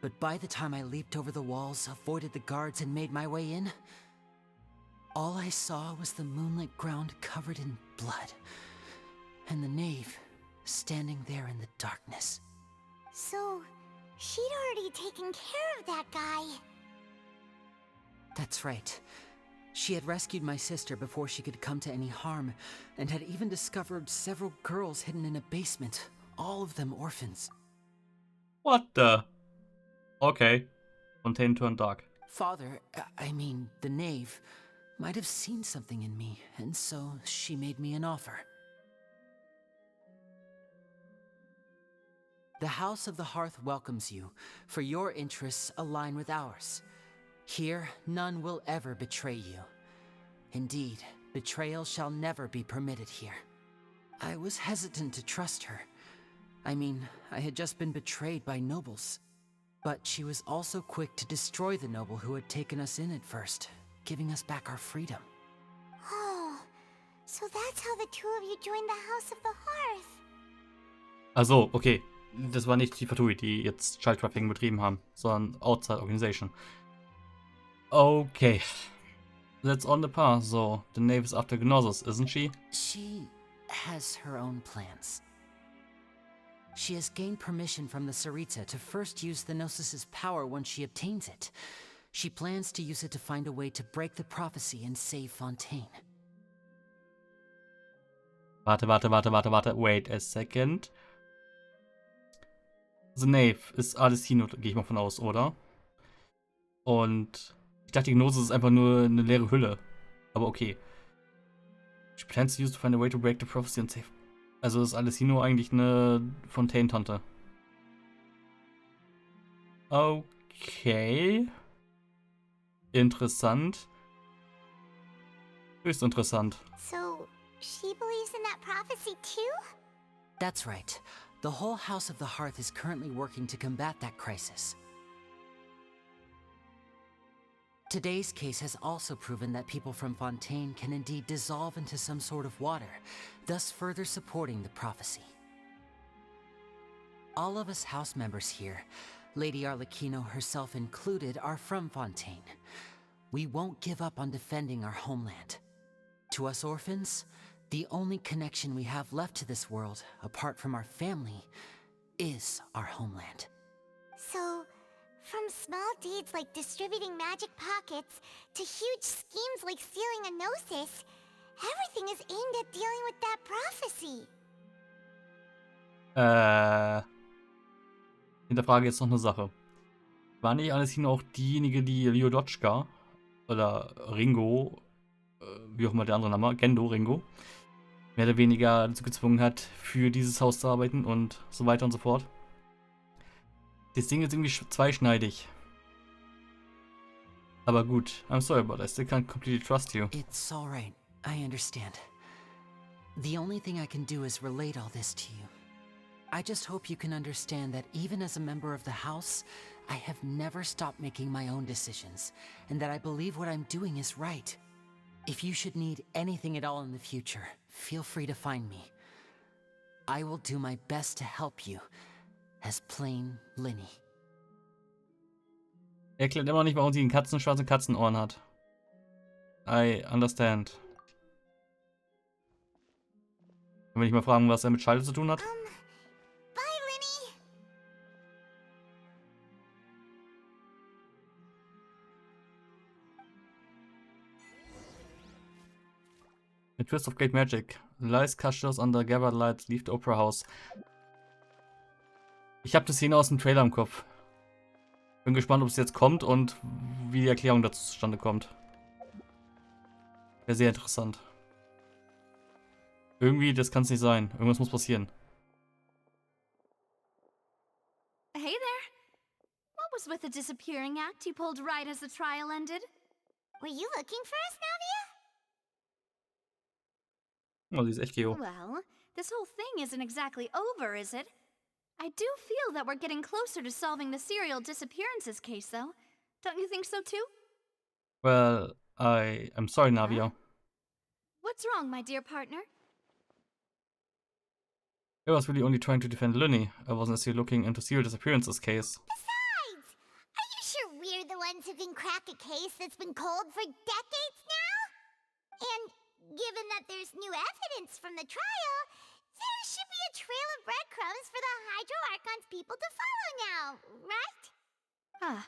But by the time I leaped over the walls, avoided the guards, and made my way in, all I saw was the moonlit ground covered in blood, and the knave standing there in the darkness. So, she'd already taken care of that guy. That's right. She had rescued my sister before she could come to any harm, and had even discovered several girls hidden in a basement, all of them orphans. What the? Okay. Fontaine turned dark. Father, I mean, the knave, might have seen something in me, and so she made me an offer. The House of the Hearth welcomes you, for your interests align with ours. Here, none will ever betray you. Indeed, betrayal shall never be permitted here. I was hesitant to trust her. I mean, I had just been betrayed by nobles. But she was also quick to destroy the noble who had taken us in at first, giving us back our freedom. Oh, so that's how the two of you joined the House of the Hearth. Also, okay. Das war nicht die Fatui, die jetzt Child Trafficking betrieben haben, sondern Outside Organization. Okay. That's on the path, so the knave is after Gnosis, isn't she? She has her own plans. She has gained permission from the Tsaritsa to first use the Gnosis's power once she obtains it. She plans to use it to find a way to break the prophecy and save Fontaine. Warte. Wait a second. The Knave ist Alessino, gehe ich mal von aus, oder? Und ich dachte, die Gnosis ist einfach nur eine leere Hülle. Aber okay. She plans to use to find a way to break the prophecy and save. Also ist Alessino eigentlich eine Fontaine-Tante. Okay. Interessant. Höchst interessant. So, she believes in that prophecy too? That's right. The whole House of the Hearth is currently working to combat that crisis. Today's case has also proven that people from Fontaine can indeed dissolve into some sort of water, thus further supporting the prophecy. All of us house members here, Lady Arlecchino herself included, are from Fontaine. We won't give up on defending our homeland. To us orphans, the only connection we have left to this world, apart from our family, is our homeland. So, from small deeds like distributing magic pockets to huge schemes like stealing a gnosis, everything is aimed at dealing with that prophecy. Hinterfrage jetzt noch eine Sache. War nicht Alessino auch diejenige, die Lyodotschka oder Ringo, wie auch immer der andere Name, Gendo Ringo, mehr oder weniger dazu gezwungen hat, für dieses Haus zu arbeiten und so weiter und so fort? Das Ding ist irgendwie zweischneidig. Aber gut, I'm sorry about that. I still can't completely trust you. It's alright, I understand. The only thing I can do is relate all this to you. I just hope you can understand that even as a member of the House, I have never stopped making my own decisions, and that I believe what I'm doing is right. If you should need anything at all in the future, feel free to find me. I will do my best to help you, as plain Linny. Erklärt immer noch nicht, warum sie einen Katzenschwanz und Katzenohren hat. I understand. Wenn ich mal fragen, was er mit Schalte zu tun hat? Bye, Linny! A twist of great magic. Lies castles under gathered lights leave the opera house. Ich habe die Szene aus dem Trailer im Kopf. Bin gespannt, ob es jetzt kommt und wie die Erklärung dazu zustande kommt. Wäre sehr interessant. Irgendwie, das kann es nicht sein. Irgendwas muss passieren. Hey there. What was with the disappearing act you pulled right as the trial ended? Were you looking for us, Navia? Oh, sie ist echt Geo. Well, this whole thing isn't exactly over, is it? I do feel that we're getting closer to solving the serial disappearances case, though. Don't you think so, too? Well, I'm sorry, Navia. What's wrong, my dear partner? I was really only trying to defend Linny. I wasn't actually looking into serial disappearances case. Besides, are you sure we're the ones who can crack a case that's been cold for decades now? And given that there's new evidence from the trial, there should be a trail of breadcrumbs for the Hydro Archon's people to follow now, right? Ah.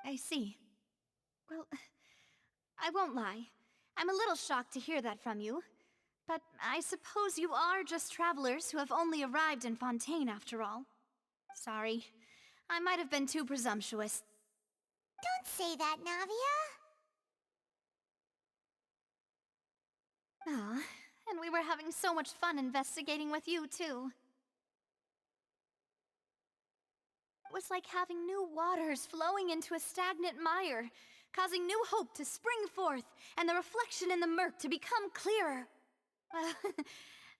I see. Well, I won't lie. I'm a little shocked to hear that from you. But I suppose you are just travelers who have only arrived in Fontaine after all. Sorry. I might have been too presumptuous. Don't say that, Navia. Ah, and we were having so much fun investigating with you, too. It was like having new waters flowing into a stagnant mire, causing new hope to spring forth, and the reflection in the murk to become clearer.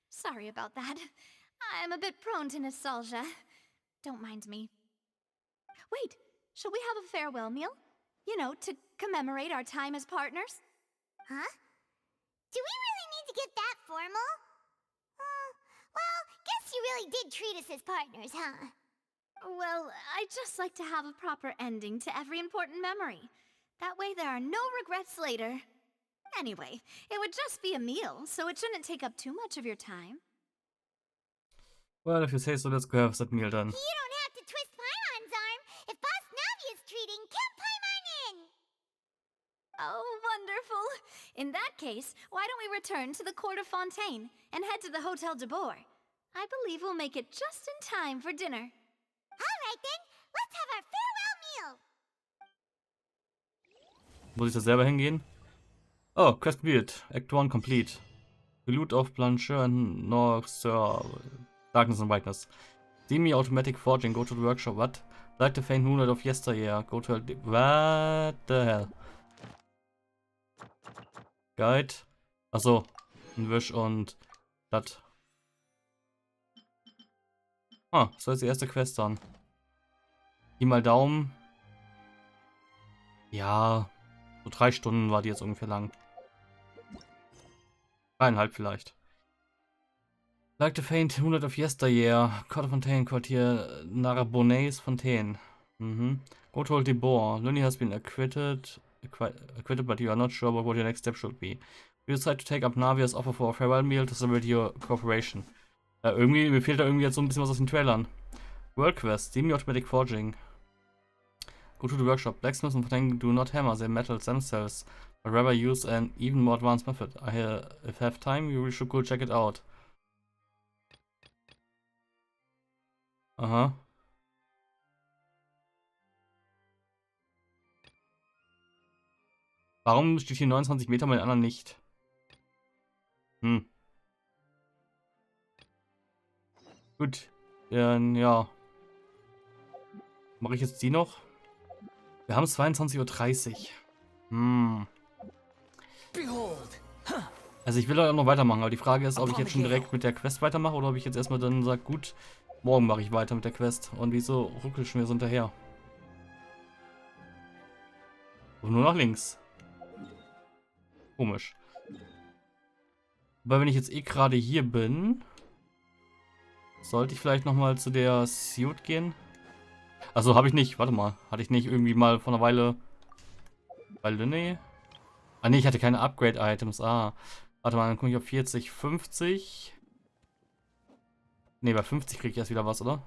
Sorry about that. I'm a bit prone to nostalgia. Don't mind me. Wait, shall we have a farewell meal? You know, to commemorate our time as partners? Huh? Do we really need to get that formal? Well, guess you really did treat us as partners, huh? Well, I'd just like to have a proper ending to every important memory. That way there are no regrets later. Anyway, it would just be a meal, so it shouldn't take up too much of your time. Well, if you say so, let's go have that meal then. You don't have to twist Paimon's arm. If Boss Navia's treating, count Paimon in! Oh, wonderful. In that case, why don't we return to the court of Fontaine and head to the Hotel de Boer? I believe we'll make it just in time for dinner. All right then, let's have our farewell meal! Muss ich da selber hingehen? Oh, Quest completed. Act 1 complete. Loot of Blancheur and North Sir. Darkness and Whiteness. Semi-automatic forging. Go to the workshop. What? Like the faint moonlight of yesteryear. Go to... What the hell? Guide. Achso. Ein Wisch und... Das. Ah, das war jetzt die erste Quest dann. Pi mal Daumen. Ja. So 3 Stunden war die jetzt ungefähr lang. 3,5 vielleicht. Like the faint moonlight of yesteryear. Court of Fontaine, Quartier Narbonne's Fontaine. Go to the Boar. Lunny has been acquitted, but you are not sure about what your next step should be. You decide to take up Navia's offer for a farewell meal to celebrate your cooperation. Irgendwie, mir fehlt da irgendwie jetzt so ein bisschen was aus den Trailern. World Quest, Semi-Automatic Forging. Go to the workshop. Blacksmiths and Fontaine do not hammer their metals themselves, but rather use an even more advanced method. If have time, you really should go check it out. Aha. Warum steht hier 29 Meter, bei den anderen nicht? Gut. Dann, ja. Mache ich jetzt die noch? Wir haben es 22:30 Uhr. Also ich will auch noch weitermachen, aber die Frage ist, ob ich jetzt schon direkt mit der Quest weitermache oder ob ich jetzt erstmal dann sage, gut, morgen mache ich weiter mit der Quest. Und wieso ruckelt schon wieder so hinterher? Und nur nach links. Komisch. Weil wenn ich jetzt eh gerade hier bin, sollte ich vielleicht nochmal zu der Suit gehen. Also habe ich nicht, warte mal. Hatte ich nicht irgendwie mal vor einer Weile bei Linne? Ah ne, ich hatte keine Upgrade-Items. Ah, warte mal, dann komme ich auf 40, 50. Ne, bei 50 kriege ich erst wieder was, oder?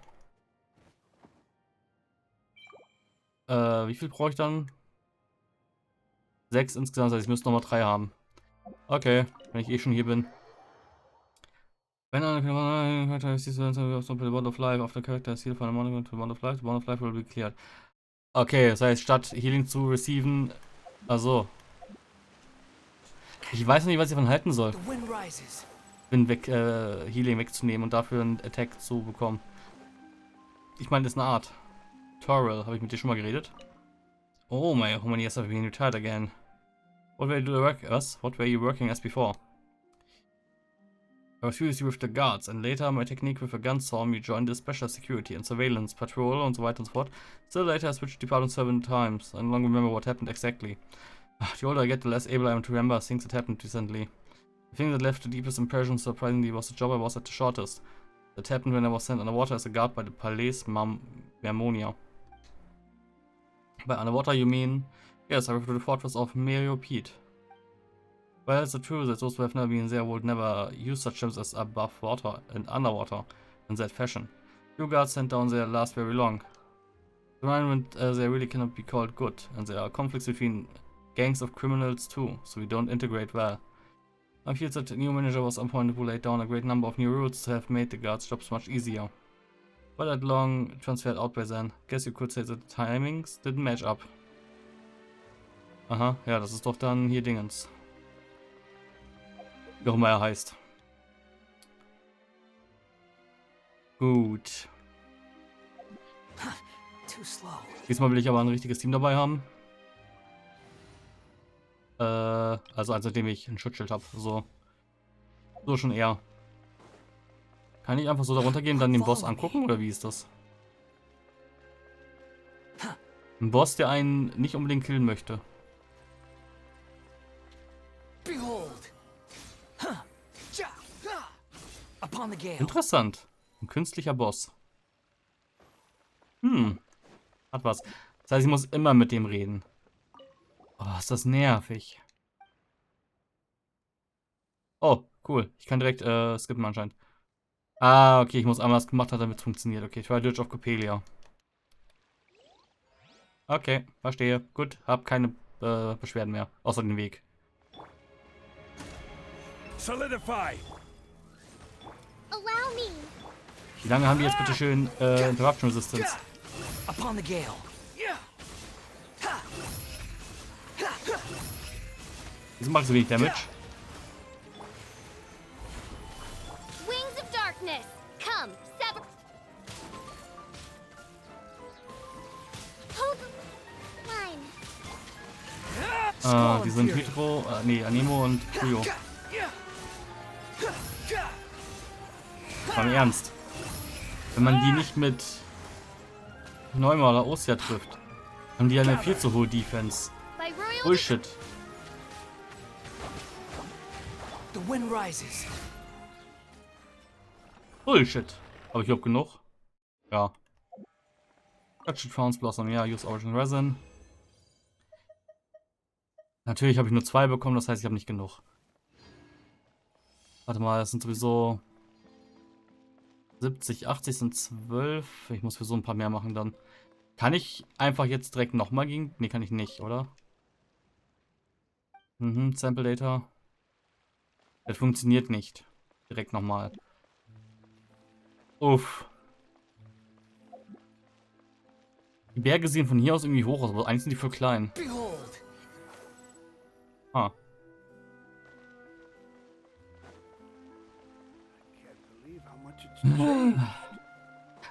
Wie viel brauche ich dann? 6 insgesamt, das heißt, ich müsste nochmal 3 haben. Okay, wenn ich eh schon hier bin. Wenn eine Charakter sees the Bond of Life after character is healed from a monument to the Bond of Life, the Bond of Life will be cleared. Okay, das heißt, statt Healing zu receiven. Also. Ich weiß nicht, was ich davon halten soll. Bin weg, Healing wegzunehmen und dafür einen Attack zu bekommen. Ich meine, das ist eine Art. Torrel, habe ich mit dir schon mal geredet? Oh my, how many years have been retired again? What were you working as before? I was previously with the guards, and later my technique with a gun saw me join the special security and surveillance patrol und so weiter und so fort. Still later I switched departments 7 times. I no longer remember what happened exactly. The older I get, the less able I am to remember things that happened recently. The thing that left the deepest impression, surprisingly, was the job I was at the shortest. That happened when I was sent underwater as a guard by the Palais Mermonia. By underwater you mean? Yes, I went to the fortress of Meriopede. Well, it's the truth that those who have never been there would never use such ships as above water and underwater in that fashion. Few guards sent down there last very long. The environment they really cannot be called good, and there are conflicts between gangs of criminals too, so we don't integrate well. I feel that the new manager was on point who laid down a great number of new routes to have made the guards' jobs much easier. But that long transferred out by then. Guess you could say that the timings didn't match up. Aha, ja, das ist doch dann hier Dingens. Wie auch immer er heißt. Gut. Diesmal will ich aber ein richtiges Team dabei haben. Also als nachdem ich ein Schutzschild habe. So schon eher. Kann ich einfach so da runtergehen und dann den Boss angucken, oder wie ist das? Ein Boss, der einen nicht unbedingt killen möchte. Interessant. Ein künstlicher Boss. Hat was. Das heißt, ich muss immer mit dem reden. Oh, ist das nervig. Oh, cool. Ich kann direkt skippen anscheinend. Ah, okay, ich muss einmal was gemacht haben, damit es funktioniert. Okay, ich war Deutsch auf Copelia. Okay, verstehe. Gut, hab keine Beschwerden mehr. Außer den Weg. Solidify. Allow me. Wie lange haben die jetzt bitte schön Interruption Resistance? Upon the gale. Wieso macht so wenig Damage? Wings of darkness, come, sever. Hold line. Die sind Hydro, nee, Anemo und Cryo. Beim Ernst. Wenn man die nicht mit Neuma oder Ostia trifft, haben die eine viel zu hohe Defense. Bullshit. The wind rises. Bullshit. Aber ich glaube genug. Ja. Touch Founds Blossom, ja, use Origin Resin. Natürlich habe ich nur 2 bekommen, das heißt, ich habe nicht genug. Warte mal, das sind sowieso 70, 80 sind 12. Ich muss für so ein paar mehr machen dann. Kann ich einfach jetzt direkt nochmal gegen... Ne, kann ich nicht, oder? Sample Data. Das funktioniert nicht. Direkt nochmal. Uff. Die Berge sehen von hier aus irgendwie hoch aus, aber eigentlich sind die voll klein. Ah.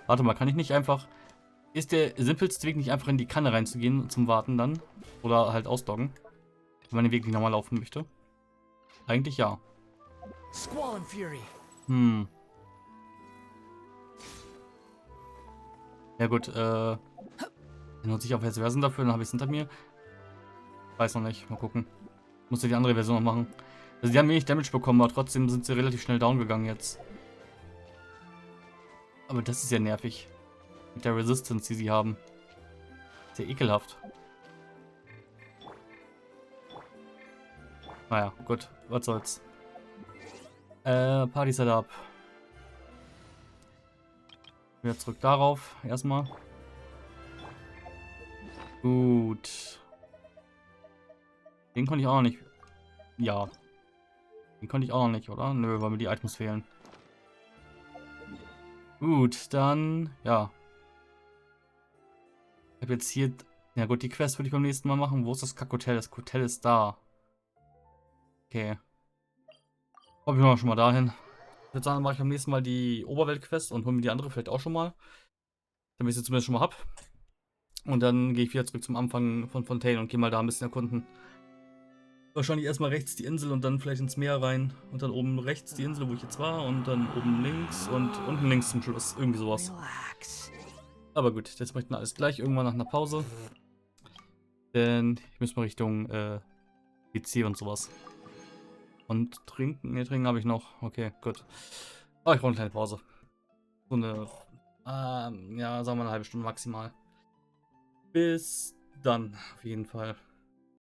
Warte mal, kann ich nicht einfach... Ist der simpelste Weg nicht einfach in die Kanne reinzugehen zum Warten dann? Oder halt ausdoggen? Wenn man den Weg nicht nochmal laufen möchte? Eigentlich ja. Ja gut, dann nutze ich auch jetzt Versen dafür, dann habe ich es hinter mir. Weiß noch nicht, mal gucken. Muss ja die andere Version noch machen. Also die haben wenig Damage bekommen, aber trotzdem sind sie relativ schnell down gegangen jetzt. Aber das ist ja nervig. Mit der Resistance, die sie haben. Sehr ekelhaft. Naja, gut, was soll's. Party Setup. Wieder zurück darauf, erstmal. Gut. Den konnte ich auch noch nicht. Ja. Den konnte ich auch noch nicht, oder? Nö, weil mir die Items fehlen. Gut, dann, ja. Ich habe jetzt hier... Ja gut, die Quest würde ich beim nächsten Mal machen. Wo ist das Kackhotel? Das Hotel ist da. Okay. Hoffe ich mal schon mal dahin. Ich würde sagen, mache ich beim nächsten Mal die Oberwelt-Quest und hole mir die andere vielleicht auch schon mal. Damit ich sie zumindest schon mal habe. Und dann gehe ich wieder zurück zum Anfang von Fontaine und gehe mal da ein bisschen erkunden. Wahrscheinlich erstmal rechts die Insel und dann vielleicht ins Meer rein. Und dann oben rechts die Insel, wo ich jetzt war. Und dann oben links und unten links zum Schluss. Irgendwie sowas. Aber gut, das mache ich dann alles gleich irgendwann nach einer Pause. Denn ich muss mal Richtung PC und sowas. Und trinken? Ne, trinken habe ich noch. Okay, gut. Aber ich brauche eine kleine Pause. So eine, ja, sagen wir eine halbe Stunde maximal. Bis dann, auf jeden Fall.